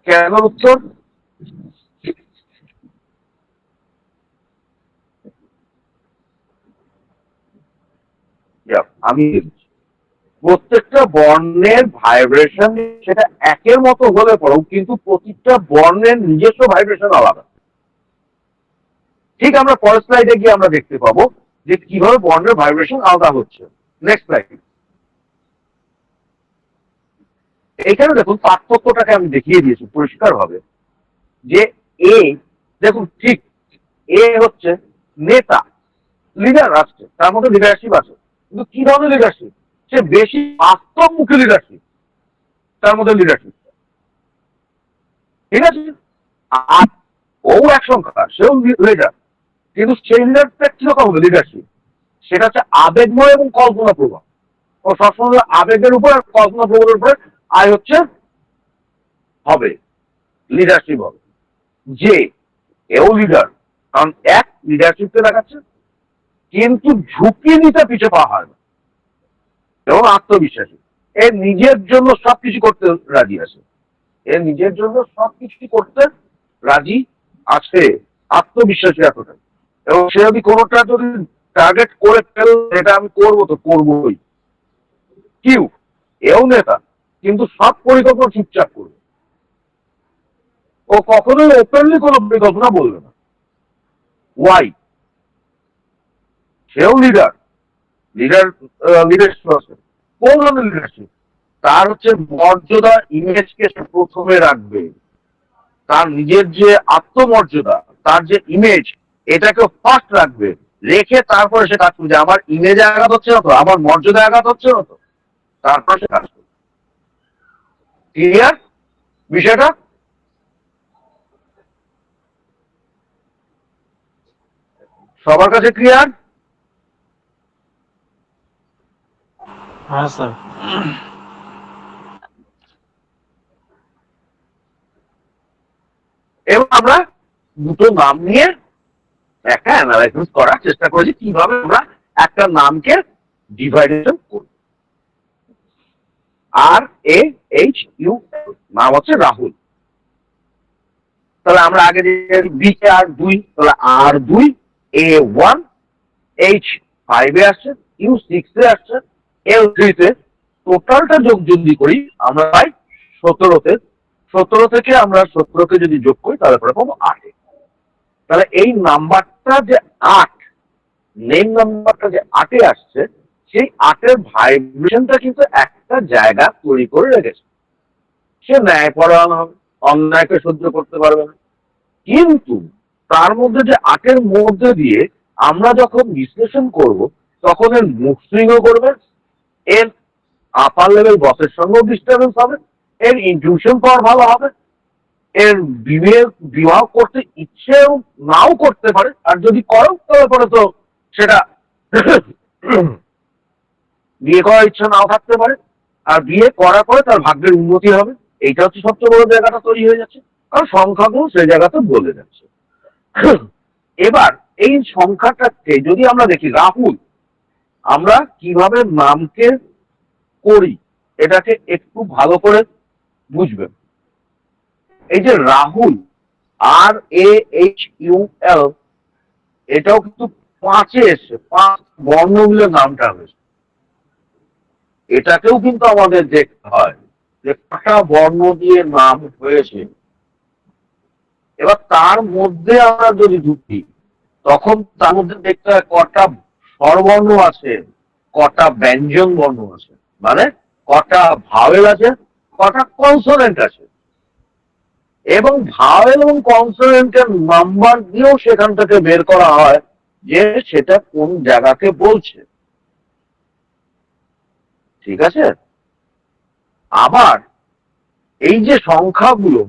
কেন উত্তর? আমি প্রত্যেকটা বর্ণের ভাইব্রেশন সেটা একের মতো হলে পরেও কিন্তু প্রত্যেকটা বর্ণের নিজস্ব ভাইব্রেশন আলাদা। ঠিক আমরা পরের স্লাইডে গিয়ে আমরা দেখতে পাবো যে কিভাবে বর্ণের ভাইব্রেশন আলাদা হচ্ছে। Next slide. এখানে দেখুন পার্থক্যটাকে আমি দেখিয়ে দিয়েছি পরিষ্কার ভাবে যে এ, দেখুন ঠিক এ হচ্ছে নেতা, লিডার আসছে, তার মধ্যে লিডারশিপ আছে, কিন্তু কি ধরনের লিডারশিপ? সে বেশি বাস্তবমুখী লিডারশিপ, তার মধ্যে লিডারশিপ। ঠিক আছে, আর ও 1 সংখ্যা, সেও লিডার, কিন্তু সেই লিডারটা কিরকম হবে লিডারশিপ? সেটা হচ্ছে আবেগময় এবং কল্পনা প্রবণ। ও সবসময় আবেগের উপর আর কল্পনা প্রবণের উপরে আয় হচ্ছে হবে লিডারশিপ হবে। যে এও লিডার, কারণ 1 লিডারশিপকে দেখাচ্ছে, কিন্তু ঝুঁকি নিতে পিছু পাওয়া হয় না এবং আত্মবিশ্বাসী। এ নিজের জন্য সবকিছু করতে রাজি আছে, এ নিজের জন্য সবকিছু করতে রাজি আছে, আত্মবিশ্বাসী এতটা। এবং সে যদি কোনোটা যদি টার্গেট করে ফেল, এটা আমি করবো তো করবোই। কিউ এও নেতা, কিন্তু সব পরিকল্পনা চুপচাপ করবে। ও কখনোই ওপেনলি কোনো পরিকল্পনা বলবে না। ওয়াই? সেও লিডার, লিডারশিপ আছে। কোন ধরনের লিডারশিপ? তার হচ্ছে মর্যাদা, ইমেজকে সে প্রথমে রাখবে। তার নিজের যে আত্মমর্যাদা, তার যে ইমেজ, এটাকে ফার্স্ট রাখবে, রেখে তারপরে সে কাজ করবে। আমার ইমেজে আঘাত হচ্ছে না তো, আমার মর্যাদা আঘাত হচ্ছে না তো, তারপর সে কাজ করবে। ক্লিয়ার বিষয়টা? সবার কাছে ক্লিয়ার? হ্যাঁ স্যার। এবং আমরা দুটো নাম নিয়ে একটা অ্যানালাইসিস করার চেষ্টা করেছি কিভাবে আমরা একটা নামকে ডিভাইডেশন করব। RAHU, নাম হচ্ছে রাহুল। তাহলে আমরা আগে বি কে R2, তাহলে R2 A1, H5 এ আসছে, U6 এ আসছে, L3 তে। টোটালটা যোগ যদি করি আমরা পাই 17 তে। 17 থেকে আমরা 17কে যদি যোগ করি তাহলে পরে পাবো 8। তাহলে এই নাম্বারটা যে 8, নেম নাম্বারটা যে 8 আসছে, সেই 8-এর ভাইব্রেশনটা কিন্তু একটা জায়গা তৈরি করে রেখেছে। সে ন্যায়পরায়ণ হবে, অন্যায়কে সহ্য করতে পারবে না। কিন্তু তার মধ্যে যে 8-এর মধ্যে দিয়ে আমরা যখন বিশ্লেষণ করব, তখন এর মুড সুইংও করবে, এর আপার লেভেল বসের সঙ্গেও ডিস্টার্বেন্স হবে, এর ইনটিউশন পাওয়ার ভালো হবে, এর বিবাহ করতে ইচ্ছেও নাও করতে পারে। আর যদি করো তাহলে পরে তো সেটা বিয়ে করার ইচ্ছা নাও থাকতে পারে। আর বিয়ে করার পরে তার ভাগ্যের উন্নতি হবে। এইটা হচ্ছে সবচেয়ে বড় জায়গাটা তৈরি হয়ে যাচ্ছে, কারণ সংখ্যাগুলো সেই জায়গাতে বলে যাচ্ছে। এবার এই সংখ্যাটাকে যদি আমরা দেখি, রাহুল, আমরা কিভাবে নামকে করি এটাকে একটু ভালো করে বুঝবেন। এই যে রাহুল, RAHUL, এটাও কিন্তু 5-এ এসছে, 5 বর্ণ মিলে নামটা হয়েছে। এটাকেও কিন্তু আমাদের দেখতে হয় যে কটা বর্ণ দিয়ে নাম হয়েছে। এবার তার মধ্যে আমরা যদি ঢুকি, তখন তার মধ্যে দেখতে হয় কটা স্বরবর্ণ আছে, কটা ব্যঞ্জন বর্ণ আছে, মানে কটা ভাওয়েল আছে, কটা কনসোনেন্ট আছে। এবং ভাওয়েল এবং কনসোনেন্টের নাম্বার দিয়েও সেখান থেকে বের করা হয় যে সেটা কোন জায়গাকে বলছে। ঠিক আছে? আবার এই যে সংখ্যাগুলো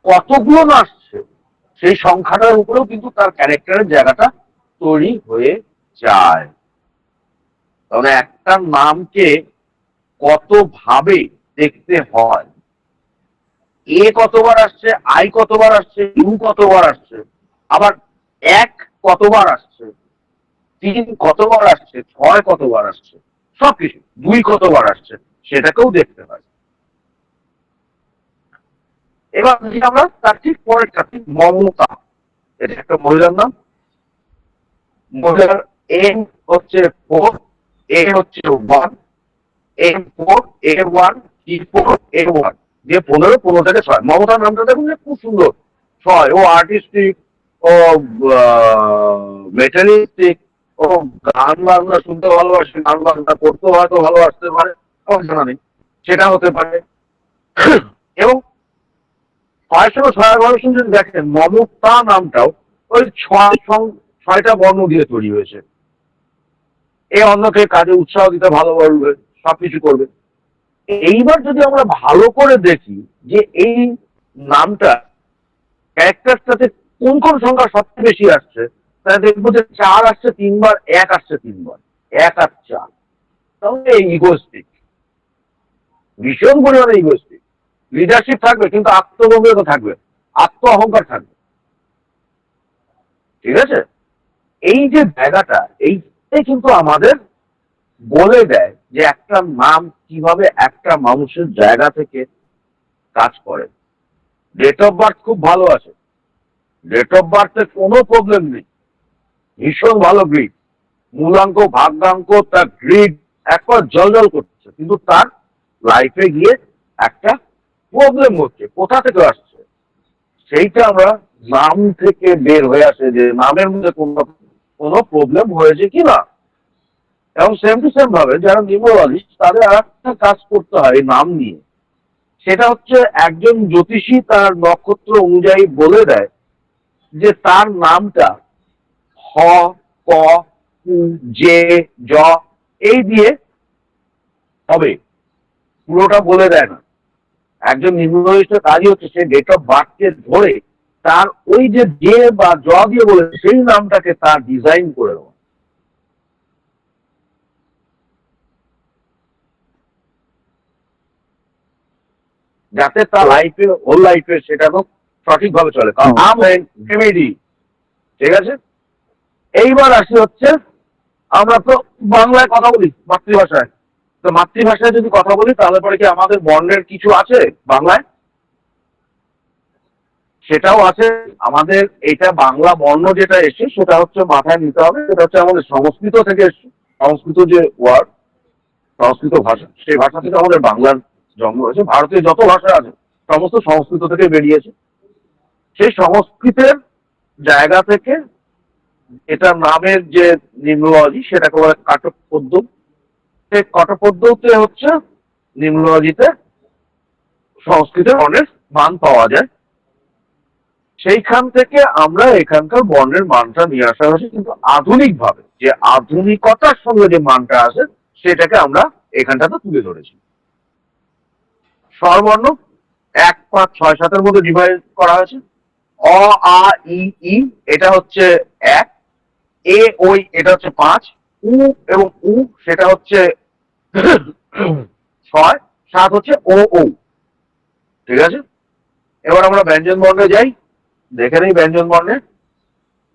কতগুলো আসছে, সেই সংখ্যাটার উপরেও কিন্তু তার ক্যারেক্টারের জায়গাটা তৈরি হয়ে যায়। তাহলে একটা নামকে কত ভাবে দেখতে হয়, এ কতবার আসছে, আই কতবার আসছে, ইউ কতবার আসছে, আবার 1 কতবার আসছে, 3 কতবার আসছে, 6 কতবার আসছে, সবকিছু 2 কতবার আসছে, সেটাকেও দেখতে হয়। এবার যদি আমরা তার ঠিক পরেরটা, মমতা, এটা একটা মহিলার নাম। মহিলার এম হচ্ছে 4, এ হচ্ছে 1, M4, A1, T4, A1 দিয়ে 15 থেকে 6। মমতার নামটা দেখুন খুব সুন্দর। 6, ও আর্টিস্টিক, ও মেটালিস্টিক, ও গান বাজনা শুনতে ভালোবাসে, গান বাজনা করতেও হয়তো ভালোবাসতে পারে, আমার জানা নেই, সেটা হতে পারে। এবং 6-এর সঙ্গে 6 ভালোবাসেন যদি দেখেন, মমতা নামটাও ওই 6টা বর্ণ দিয়ে তৈরি হয়েছে। এ অন্যকে কাজে উৎসাহ দিতে ভালোবাসবে, সবকিছু করবে। এইবার যদি আমরা ভালো করে দেখি যে এই নামটা ক্যারেক্টারটাতে কোন কোন সংখ্যা সবচেয়ে বেশি আসছে, তাহলে দেখবো যে 4 আসছে 3 বার, 1 আসছে 3 বার, 1 আর 4। তাহলে ইগোস্টিক, ভীষণ পরিমাণে ইগোস্টিক। লিডারশিপ থাকবে কিন্তু আত্মগম্ভীরতা থাকবে, আত্ম অহংকার থাকবে। ঠিক আছে? এই যে জায়গাটা, এইটাই কিন্তু আমাদের বলে দেয় যে একটা নাম কিভাবে একটা মানুষের জায়গা থেকে কাজ করে। ডেট অফ বার্থ খুব ভালো আছে, ডেট অফ বার্থে কোনো প্রবলেম নেই, ভীষণ ভালো গ্রিড, মূলাঙ্ক ভাগ্যাঙ্ক, তার গ্রিড একবার জলজল করছে, কিন্তু তার লাইফে গিয়ে একটা প্রবলেম হচ্ছে, কোথা থেকে আসছে সেইটা আমরা নাম থেকে বের হয়ে আসে যে নামের মধ্যে কোনো প্রবলেম হয়েছে কিনা। এবং সেম টু সেম ভাবে যারা নিউমোলজিস্ট তাদের আর একটা কাজ করতে হয় এই নাম নিয়ে, সেটা হচ্ছে একজন জ্যোতিষী তার নক্ষত্র অনুযায়ী বলে দেয় যে তার নামটা হ, ক, কু, জে, জ এই দিয়ে হবে, পুরোটা বলে দেয় না। একজন নিউমোলজিস্টের কাজই হচ্ছে সে ডেট অফ বার্থকে ধরে তার ওই যে জে বা জ দিয়ে বলে সেই নামটাকে তার ডিজাইন করে দেওয়া। যাতে তার লাইফে হোল লাইফে সেটা তো সঠিকভাবে চলে, কারণ নাম রেমেডি। ঠিক আছে, এইবার আসি হচ্ছে আমরা তো বাংলায় কথা বলি মাতৃভাষায়, তো মাতৃভাষায় যদি কথা বলি তাহলে পরে কি আমাদের বর্ণের কিছু আছে বাংলায়? সেটাও আছে আমাদের। এটা বাংলা বর্ণ যেটা এসছে সেটা হচ্ছে মাথায় নিতে হবে, সেটা হচ্ছে আমাদের সংস্কৃত থেকে এসছে। সংস্কৃত যে ওয়ার্ড, সংস্কৃত ভাষা, সেই ভাষা থেকে আমাদের বাংলার জন্ম হয়েছে। ভারতীয় যত ভাষা আছে সমস্ত সংস্কৃত থেকে বেরিয়েছে। সেই সংস্কৃতের জায়গা থেকে এটা নামের যে নিম্নোলজি সেটাকে বলে কাটক পদ্য। সেই কটক পদ্যতে হচ্ছে নিম্নোলজিতে সংস্কৃতের বর্ণের মান পাওয়া যায়। সেইখান থেকে আমরা এখানকার বর্ণের মানটা নিয়ে আসা হয়েছে, কিন্তু আধুনিক ভাবে যে আধুনিকতার সঙ্গে যে মানটা আছে সেটাকে আমরা এখানটাতে তুলে ধরেছি। স্বরবর্ণ 1, 5, 6, 7 মধ্যে ডিভাইড করা হয়েছে। অ, আ, ই, এটা হচ্ছে 1, এ, ওই এটা হচ্ছে 5, উ এবং উ সেটা হচ্ছে 6, 7 হচ্ছে ও ও। ঠিক আছে, এবার আমরা ব্যঞ্জন বর্ণে যাই, দেখে নেই ব্যঞ্জন বর্ণে।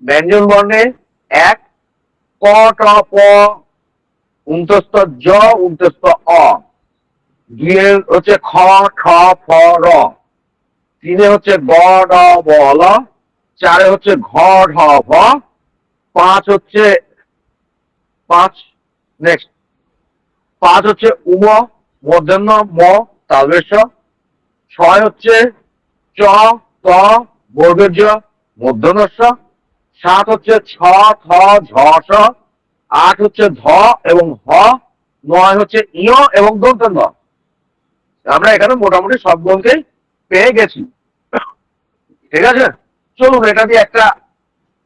ব্যঞ্জন বর্ণে 1 ক, ট, প, উন্তস্ত জ, উন্তস্ত অ। 2 হচ্ছে খ, ঠ, ফ, র। 3 হচ্ছে গ, ড, ব, ল। 4 হচ্ছে ঘ, ঢ, ভ। 5 হচ্ছে 5 নেক্সট 5 হচ্ছে উম, মূর্ধন্য ম, তালবেশ। 6 হচ্ছে চ, ত, বর্গের জ, মূর্ধন্য স। 7 হচ্ছে ছ, থ, ঝ, স। 8 হচ্ছে ধ এবং হ। 9 হচ্ছে ইয় এবং দন্ত্য ন। আমরা এখানে মোটামুটি সবগুলোকেই পেয়ে গেছি। ঠিক আছে, চলুন এটা দিয়ে একটা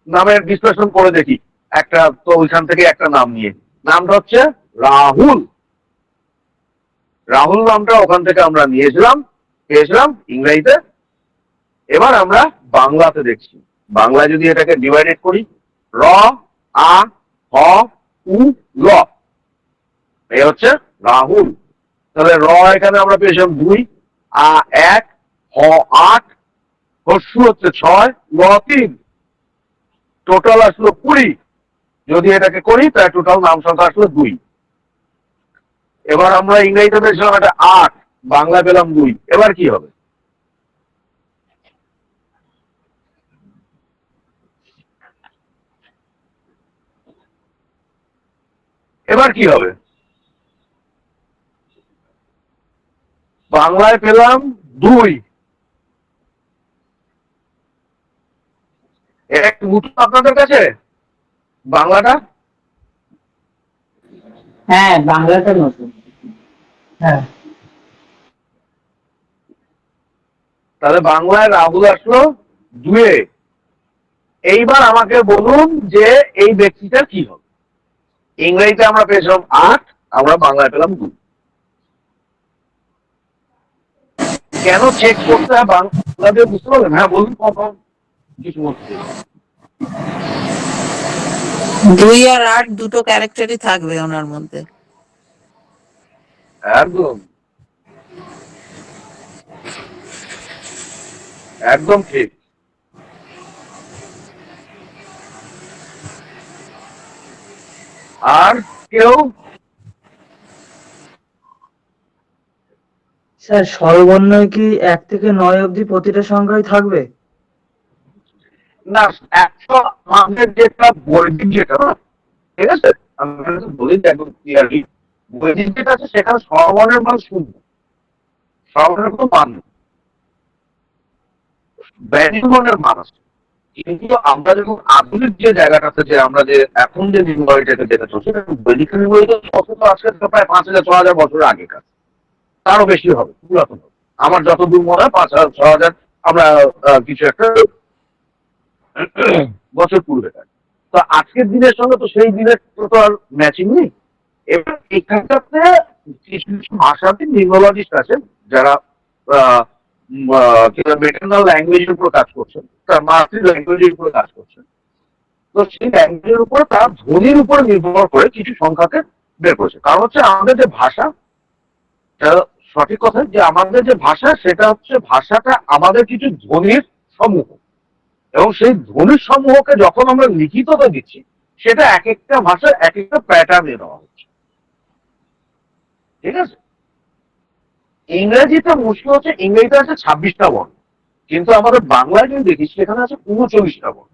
নামের বিশ্লেষণ করে দেখি। একটা তো ওইখান থেকে একটা নাম নিয়ে, নামটা হচ্ছে রাহুল। রাহুল নামটা ওখান থেকে আমরা নিয়েছিলাম, পেয়েছিলাম ইংরেজিতে। এবার আমরা বাংলাতে দেখছি। বাংলায় যদি এটাকে ডিভাইডেড করি, র, আ, হ, উ, ল, এই হচ্ছে রাহুল। তাহলে র এখানে আমরা পেয়েছিলাম 2, আ 1, হ 8, হস্যু হচ্ছে 6, ল 3, টোটাল আসলো 20। যদি এটাকে করি তাহলে টোটাল নাম সংখ্যা আসলো 2। এবার আমরা ইংরেজিতে পেয়েছিলাম একটা 8, বাংলা পেলাম 2। এবার কি হবে? এবার কি হবে? বাংলায় পেলাম 2। একটু উত্তর আপনাদের কাছে বাংলাটা? হ্যাঁ, বাংলাটা নতুন। হ্যাঁ, তাহলে বাংলায় রাহুল আসলো 2। এইবার আমাকে বলুন যে এই ব্যক্তিটা কি হবে। ইংরেজিতে আমরা পেয়েছিলাম 8, আমরা বাংলায় পেলাম 2। কেন চেক করতে হয় বাংলা দিয়ে বুঝতে পারলেন? হ্যাঁ বলুন, কখন কিছু বলতে 2 আর 8 দুটো ক্যারেক্টারই থাকবে ওনার মধ্যে। একদম একদম ঠিক। আর কেউ? স্যার স্বরবর্ণয় কি 1 থেকে 9 অবধি প্রতিটা সংখ্যায় থাকবে? না, একটা আমাদের যেটা বৈদিক যেটা না, ঠিক আছে, আমি বলি একদম ক্লিয়ারলি, বৈদিক যেটা আছে সেখানে স্বরবর্ণের মান 0। স্বরবর্ণের কোনো মান নেই, ব্যঞ্জন বর্ণের মান আছে। কিন্তু আমরা যখন আধুনিক যে জায়গাটাতে যে আমরা যে এখন যে নিম্নলিটাকে যেটা চলছে, বৈদিক নিম্নলিত আজকে প্রায় 5,000-6,000 বছরের আগেকার, তারও বেশি হবে, পুরাতন হবে। আমার যতদূর মনে হয় 5,000-6,000 আমরা কিছু একটা বছর পূর্বেকার। তো আজকের দিনের সঙ্গে তো সেই দিনের তো আর ম্যাচিং নেই। এবার এখানটাতে কিছু কিছু ভাষাতে নিউমোলজিস্ট আছেন যারা মেটার্নাল ল্যাঙ্গুয়েজের উপর কাজ করছেন, তার মাতৃ ল্যাঙ্গুয়েজের উপর কাজ করছেন। তো সেই ল্যাঙ্গুয়েজের উপর তার ধ্বনির উপর নির্ভর করে কিছু সংখ্যাকে বের করেছে। কারণ হচ্ছে আমাদের যে ভাষা, সঠিক কথা যে আমাদের যে ভাষা সেটা হচ্ছে ভাষাটা আমাদের কিছু ধ্বনির সমূহ, এবং সেই ধ্বনির সমূহকে যখন আমরা লিখিততে দিচ্ছি সেটা এক একটা ভাষায় এক একটা প্যাটার্নে দেওয়া হচ্ছে। ঠিক আছে, ইংরেজিতে মুশকিল হচ্ছে, ইংরেজিতে আছে 26টা বর্ণ, কিন্তু আমাদের বাংলায় যদি দেখি সেখানে আছে 39টা বর্ণ।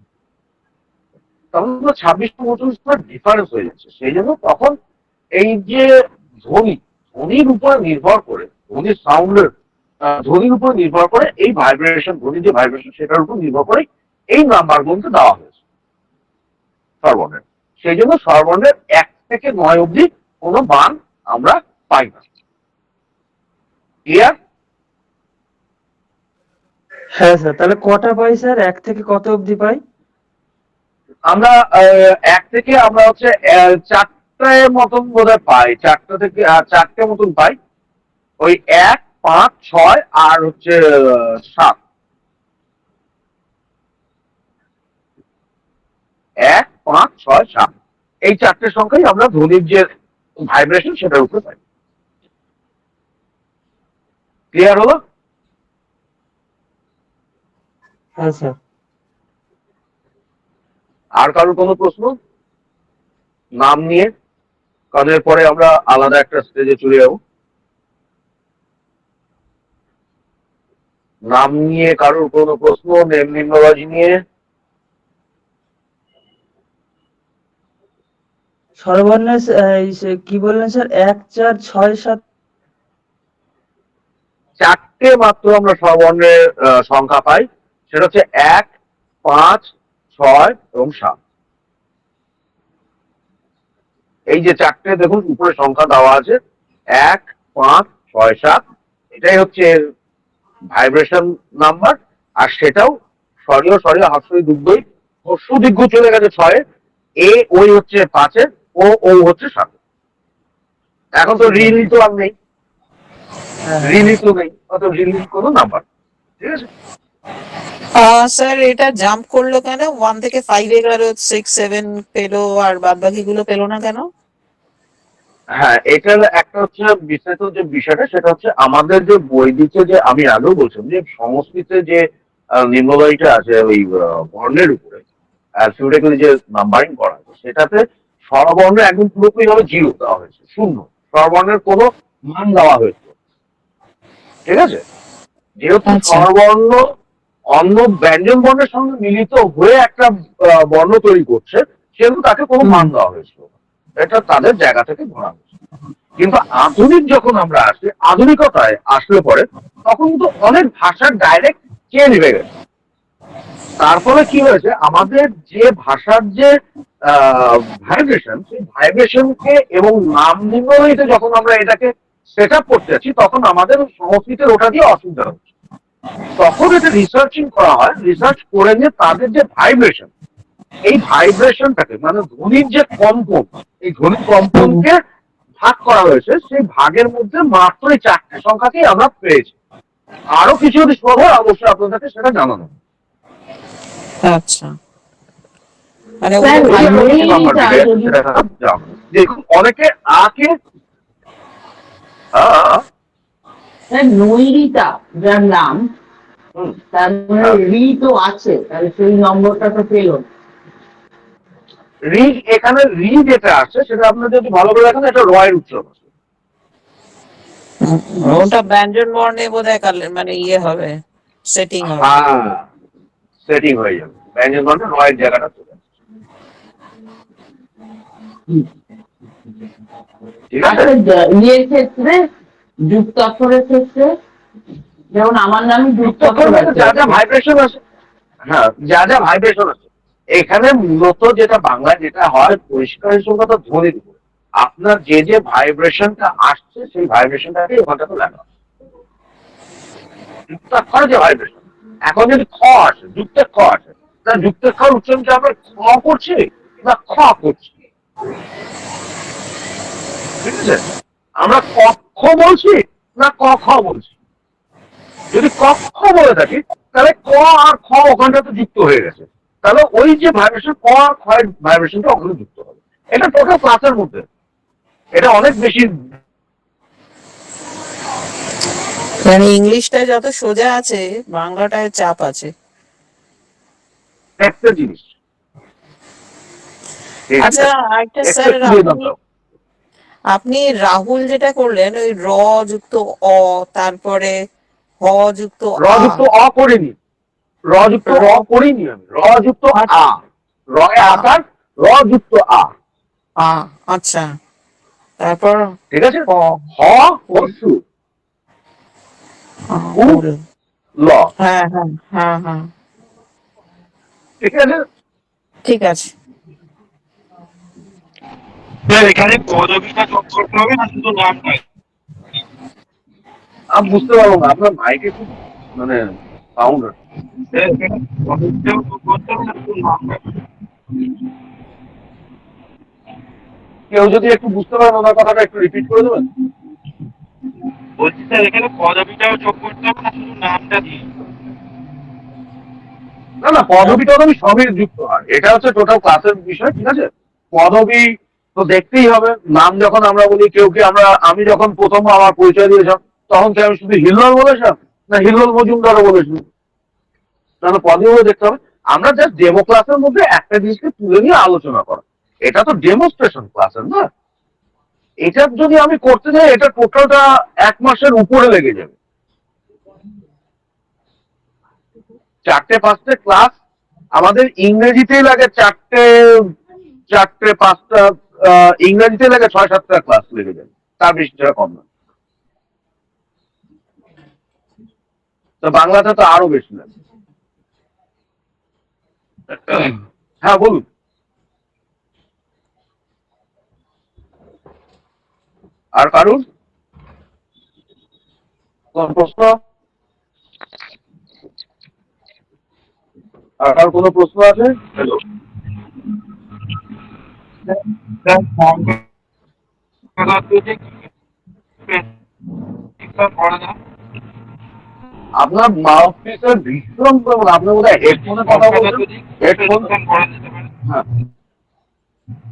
তখন 26-39টা ডিফারেন্স হয়ে যাচ্ছে। সেই জন্য তখন এই যে ধ্বনির উপর নির্ভর করে, ধ্বনির সাউন্ডের ধ্বনির উপর নির্ভর করে এই ভাইব্রেশন, ধ্বনির যে ভাইব্রেশন সেটার উপর নির্ভর করে এই নাম্বার গুলোকে দেওয়া হয়েছে স্বরবর্ণের। সেই জন্য স্বরবর্ণের 1 থেকে 9 অব্দি কোনো মান আমরা পাই না। ক্লিয়ার? হ্যাঁ স্যার, তাহলে কটা পাই স্যার? 1 থেকে কত অবধি পাই? আমরা 1 থেকে আমরা হচ্ছে 4টে মতন বোধহয় পাই, 4টা থেকে 4টে মতন পাই। ওই 1, 5, 6 আর হচ্ছে 7। 1, 5, 6, 7 এই 4টে সংখ্যাই আমরা ধ্বনির যে ভাইব্রেশন সেটার উপরে পাই। ক্লিয়ার হলো? হ্যাঁ স্যার। আর কারোর কোনো প্রশ্ন নাম নিয়ে? কারণ এরপরে আমরা আলাদা একটা স্টেজে চলে যাবো। নাম নিয়ে কারোর কোনো প্রশ্ন? নিম্নবাজি নিয়ে? স্বরবর্ণের কি বললেন স্যার? 1, 4, 6, 7? 4টে মাত্র আমরা স্বরবর্ণের সংখ্যা পাই, সেটা হচ্ছে 1, 5, 6 এবং 7। এই যে 4টে দেখুন উপরে সংখ্যা দেওয়া আছে 1, 5, 6, 7, এটাই হচ্ছে ভাইব্রেশন নাম্বার। আর সেটাও স্বরীয় স্বরীয় হর্ষই দুগ্ধই, হর্ষু দীর্ঘ চলে গেছে 6-এ, এ ওই হচ্ছে 5-এ, ও ও হচ্ছে 7-এ। এখন তো রিলি তো আর নেই, রিলি তো নেই, অত রিলি কোনো নাম্বার। ঠিক আছে, স্যার এটা জাম্প করলো কেন? 1 থেকে 5 এ গেল, 6, 7 পেলো, আর বাদ বাকি গুলো পেলো না কেন? হ্যাঁ এটার একটা হচ্ছে বিস্তারিত যে বিষয়টা, সেটা হচ্ছে আমাদের যে বৈদিকে যে আমি আগেও বলছিলাম যে সংস্কৃতে যে নিম্নবাড়িটা আছে ওই বর্ণের উপরে অ্যালফাবেটিক্যালি যে নাম্বারিং করা আছে, সেটাতে স্বরবর্ণ একদম পুরোপুরি ভাবে 0 দেওয়া হয়েছে, 0। স্বরবর্ণের কোনো মান দেওয়া হয়েছে। ঠিক আছে, যেহেতু স্বরবর্ণ অন্য ব্যঞ্জন বর্ণের সঙ্গে মিলিত হয়ে একটা বর্ণ তৈরি করছে, সেহেতু তাকে কোনো মান দেওয়া হয়েছিল, এটা তাদের জায়গা থেকে ধরা হয়েছে। কিন্তু আধুনিক যখন আমরা আসি, আধুনিকতায় আসলে পরে তখন কিন্তু অনেক ভাষার ডাইরেক্ট চেঞ্জ হয়ে গেছে। তার ফলে কি হয়েছে, আমাদের যে ভাষার যে ভাইব্রেশন, সেই ভাইব্রেশনকে এবং নাম নিম্নলিখিতে যখন আমরা এটাকে সেট আপ করতে যাচ্ছি, তখন আমাদের সংস্কৃতের ওটা দিয়ে অসুবিধা হচ্ছে। তখন এটা রিসার্চিং করা হয়, রিসার্চ করে নিয়ে তাদের যে ভাইব্রেশন, এই ভাইব্রেশনটাকে মানে ধ্বনির যে কম্পন, এই ধ্বনির কম্পনকে ভাগ করা হয়েছে। সেই ভাগের মধ্যে মাত্র এই 4টে সংখ্যাকেই আমরা পেয়েছি। আরো কিছু যদি শোধ হয় অবশ্যই আপনাদেরকে সেটা জানানো। আচ্ছা, মানে দেখুন অনেকে আকে নৈরিতা যার নাম, তার মানে রি তো আছে, তাহলে সেই নম্বরটা তো পেল। রি, এখানে রি যেটা আছে সেটা আপনার যদি ভালো করে দেখেন, এটা রয়ের উচ্চারণ আছে। ওটা ব্যঞ্জন বর্ণে বোধহয় মানে ইয়ে হবে, সেটিং হবে। হ্যাঁ, সেটিং হয়ে যাবে, ব্যঞ্জন বর্ণে রয়ের জায়গাটা চলে আসছে। ঠিক আছে, ইয়ের ক্ষেত্রে, যুক্তাক্ষরের ক্ষেত্রে যেমন আমার নামে যুক্তাক্ষর মানে যা যা ভাইব্রেশন আছে, হ্যাঁ যা যা ভাইব্রেশন আছে এখানে মূলত যেটা বাংলায় যেটা হয় পরিষ্কার হিসেবে তো ধ্বনির উপর আপনার যে যে ভাইব্রেশনটা আসছে সেই ভাইব্রেশনটাকে ওখানটাতে লেখা হয়। যুক্তাক্ষর যে ভাইব্রেশন, এখন যদি খ আসে যুক্তাক্ষ আসে, তা যুক্তাক্ষর উচ্চারণকে আমরা খ করছি না খ করছি, ঠিক আছে? আমরা কক্ষ বলছি না ক খ বলছি। যদি কক্ষ বলে থাকি তাহলে ক আর খ ওখানটাতে যুক্ত হয়ে গেছে, তাহলে ওই যে ভাইব্রেশন ক আর খ এর ভাইব্রেশনটা ওখানে যুক্ত হবে। এটা টোটাল ক্লাসের মধ্যে এটা অনেক বেশি মানে ইংলিশটা যত সোজা আছে বাংলাটায় চাপ আছে। একটা জিনিস। আচ্ছা আরেকটা একটা স্যার, ক্লিয়ার দাও। আপনি রাহুল যেটা করলেন ওই র যুক্ত অ, তারপরে হ যুক্ত র আ, যুক্ত অ করিনি, র যুক্ত অ করিনি আমি, র যুক্ত আ, র এ আকার র যুক্ত আ, আ, আচ্ছা, তারপর ঠিক আছে? হ, হ পরশু আ, উ উল। ল, হ্যাঁ হ্যাঁ হ্যাঁ হ্যাঁ, ঠিক আছে? ঠিক আছে। এখানে পদবিটা যোগ করতে হবে না শুধু নামটা? আমি বুঝতে পারবো না, আপনার মাইকে খুব মানে সাউন্ড আছে। পদবিটাও যোগ করতে হবে না শুধু নামটা? কেউ যদি একটু বুঝতে পারেন ওনার কথাটা একটু রিপিট করে দেবেন। বলছি স্যার এখানে পদবিটাও যোগ করতে হবে না শুধু নামটা দিয়ে? না না, পদবি টদবি সবই যুক্ত হয়, এটা হচ্ছে টোটাল ক্লাসের বিষয়, ঠিক আছে? পদবি তো দেখতেই হবে। নাম যখন আমরা বলি কেউ কি আমি যখন প্রথম আমার পরিচয় দিয়েছিলাম তখন কি আমি শুধু হিল্লোল বলেছিলাম না হিল্লোল মজুমদারও বলেছিলাম? তাহলে পদবিও দেখতে হবে। আমরা জাস্ট ডেমো ক্লাসের মধ্যে একটা জিনিসকে তুলে নিয়ে আলোচনা করা, এটা তো ডেমোস্ট্রেশন ক্লাসের না। এটা যদি আমি করতে যাই এটা টোটালটা 1 মাসের উপরে লেগে যাবে। 4-5টে ক্লাস আমাদের ইংরেজিতেই লাগে, 4-5টা ইংরেজিতে লাগে, 6-7টা ক্লাস লেগে যাবে, তার বেশি ছাড়া কম না। তো বাংলাটা তো আরো বেশি লাগে। হ্যাঁ বলুন। আর কারুর কোন প্রশ্ন? আর কারোর কোনো প্রশ্ন আছে? হ্যালো, আপনার মাউথ পিসের ভীষণ প্রবলেম, আপনি বোধহয় হেডফোনে কথা বলছেন। হেডফোন, হ্যাঁ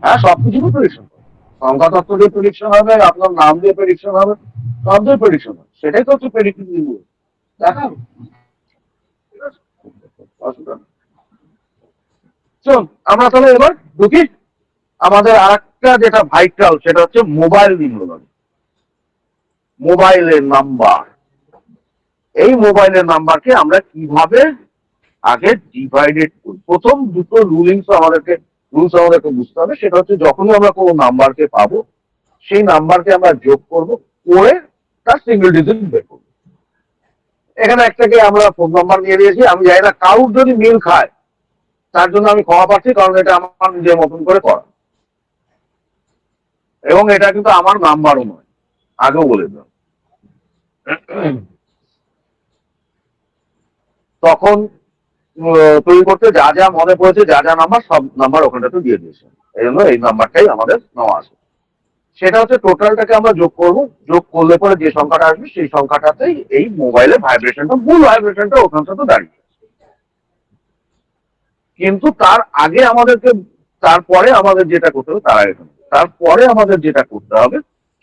হ্যাঁ সবকিছু প্রেডিকশন, সংখ্যা তত্ত্ব দিয়ে প্রেডিকশন হবে, আপনার নাম দিয়ে প্রেডিকশন হবে, সব দিয়ে প্রেডিকশন হবে, সেটাই তো হচ্ছে প্রেডিক্টিভ নিউজ। দেখা অসুবিধা নেই। চল আমরা তাহলে এবার ঢুকি আমাদের আরেকটা যেটা ভাইটাল, সেটা হচ্ছে মোবাইল নিম্নগামী, মোবাইলের নাম্বার। এই মোবাইলের নাম্বারকে আমরা কিভাবে আগে ডিভাইডেড করি। প্রথম দুটো রুলস আমাদেরকে বুঝতে হবে। সেটা হচ্ছে যখনই আমরা কোনো নাম্বারকে পাবো সেই নাম্বারকে আমরা যোগ করব, করে তার সিঙ্গেল ডিজিট বের করবো। এখানে একটাকে আমরা ফোন নাম্বার নিয়ে নিয়েছি, আমি জানি না কারুর যদি মিল খায় তার জন্য আমি ক্ষমা পাচ্ছি, কারণ এটা আমার নিজের মতন করে করা, এবং এটা কিন্তু আমার নাম্বারও নয়, আগেও বলে দিলাম। তখন তৈরি করতে যা যা মনে পড়েছে, যা যা নাম্বার, সব নাম্বার ওখানটাতে দিয়ে দিয়েছে, এই জন্য এই নাম্বারটাই আমাদের নেওয়া আছে। সেটা হচ্ছে টোটালটাকে আমরা যোগ করব, যোগ করলে পরে যে সংখ্যাটা আসবে সেই সংখ্যাটাতেই এই মোবাইলের ভাইব্রেশনটা, মূল ভাইব্রেশনটা ওখানটাতে দাঁড়িয়ে। কিন্তু তার আগে আমাদেরকে, তারপরে আমাদের যেটা করতে হবে, তারপরে আমাদের যেটা করতে হবে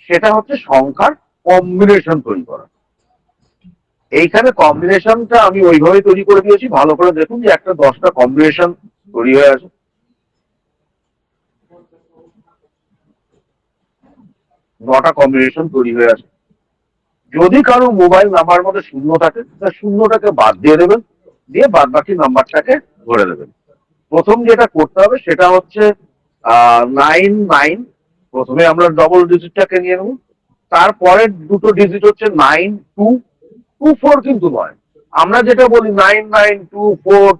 সেটা হচ্ছে সংখ্যার কম্বিনেশন তৈরি করা। এইখানে কম্বিনেশনটা আমি ওইভাবে তৈরি করে দিয়েছি, ভালো করে দেখুন যে একটা 10টা কম্বিনেশন তৈরি হয়ে আছে। 9টা কম্বিনেশন তৈরি হয়ে আছে। যদি কারো মোবাইল নাম্বার মধ্যে শূন্য থাকে তা শূন্যটাকে বাদ দিয়ে দেবেন, দিয়ে বাদ বাকি নাম্বারটাকে ধরে দেবেন। প্রথম যেটা করতে হবে সেটা হচ্ছে 9 প্রথমে আমরা ডবল ডিজিটটাকে নিয়ে নেব, তারপরে দুটো ডিজিট হচ্ছে 9 2, 2-4 কিন্তু নয়। আমরা যেটা বলি 9-9-2-4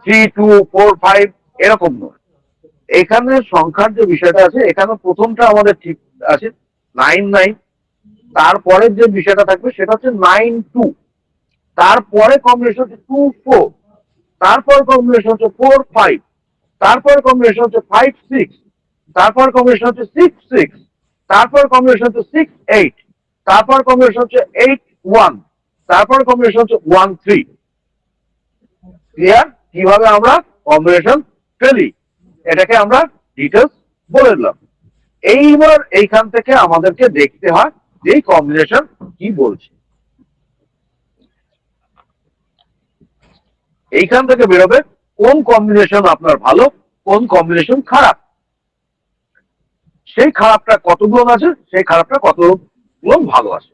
3-2-4-5 এরকম নয়। এখানে সংখ্যার যে বিষয়টা আছে, এখানে প্রথমটা আমাদের ঠিক আছে 9-9, তারপরের যে বিষয়টা থাকবে সেটা হচ্ছে 9-2, তারপরে কম্বিনেশন হচ্ছে 2-4, তারপর কম্বিনেশন হচ্ছে 4-5, তারপর কম্বিনেশন হচ্ছে 5-6, তারপর কম্বিনেশন হচ্ছে 6-6, তারপর কম্বিনেশন হচ্ছে 6-8, তারপর কম্বিনেশন হচ্ছে 8-1, তারপর কম্বিনেশন হচ্ছে 1-3। ক্লিয়ার কিভাবে আমরা কম্বিনেশন ফেলি, এটাকে আমরা ডিটেলস বলে দিলাম। এইবার এইখান থেকে আমাদেরকে দেখতে হয় যে এই কম্বিনেশন কি বলছে। এইখান থেকে বেরোবে কোন কম্বিনেশন আপনার ভালো, কোন কম্বিনেশন খারাপ। সেই খারাপটা কতগুলো আছে, সেই খারাপটা কতগুলো ভালো আছে,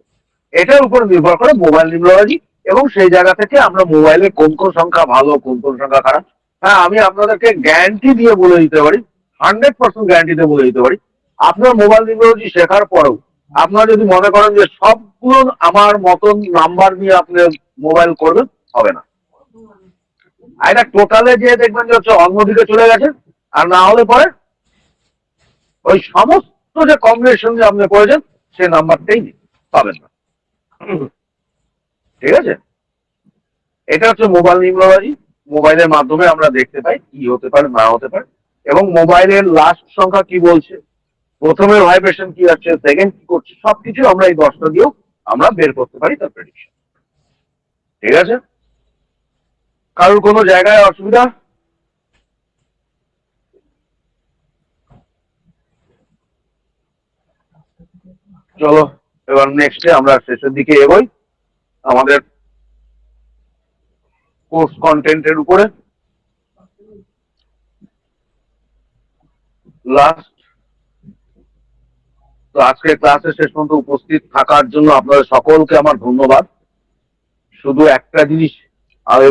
এটার উপর নির্ভর করে মোবাইল নিউমারোলজি। এবং সেই জায়গা থেকে আমরা মোবাইলে কোন কোন সংখ্যা ভালো, কোন কোন সংখ্যা খারাপ, হ্যাঁ আমি আপনাদেরকে গ্যারান্টি দিয়ে বলে দিতে পারি, 100% গ্যারান্টি দিয়ে বলে দিতে পারি, আপনার মোবাইল নিউমারোলজি শেখার পরেও আপনারা যদি মনে করেন যে সবগুলো আমার মতন নাম্বার নিয়ে আপনি মোবাইল করবেন, হবে না। এটা টোটালে যে দেখবেন যে হচ্ছে অন্যদিকে চলে গেছে, আর না হলে পরে ওই সমস্ত যে কম্বিনেশন যে আপনি করেছেন সেই নাম্বারটাই পাবেন না। ঠিক আছে, এটা হচ্ছে মোবাইল নিউমারোলজি। মোবাইলের মাধ্যমে আমরা দেখতে পাই কি হতে পারে না হতে পারে, এবং মোবাইলের লাস্ট সংখ্যা কি বলছে, প্রথমের ভাইব্রেশন কি আছে, সেকেন্ড কি করছে, সবকিছু আমরা এই 10টা দিয়েও আমরা বের করতে পারি তার প্রেডিকশন। ঠিক আছে, কারোর কোনো জায়গায় অসুবিধা? চলো এবার নেক্সটে আমরা শেষের দিকে এগোই আমাদের কোর্স কন্টেন্টের উপরে। লাস্ট তো আজকে ক্লাসে শেষ পর্যন্ত উপস্থিত থাকার জন্য আপনাদের সকলকে আমার ধন্যবাদ। শুধু একটা জিনিস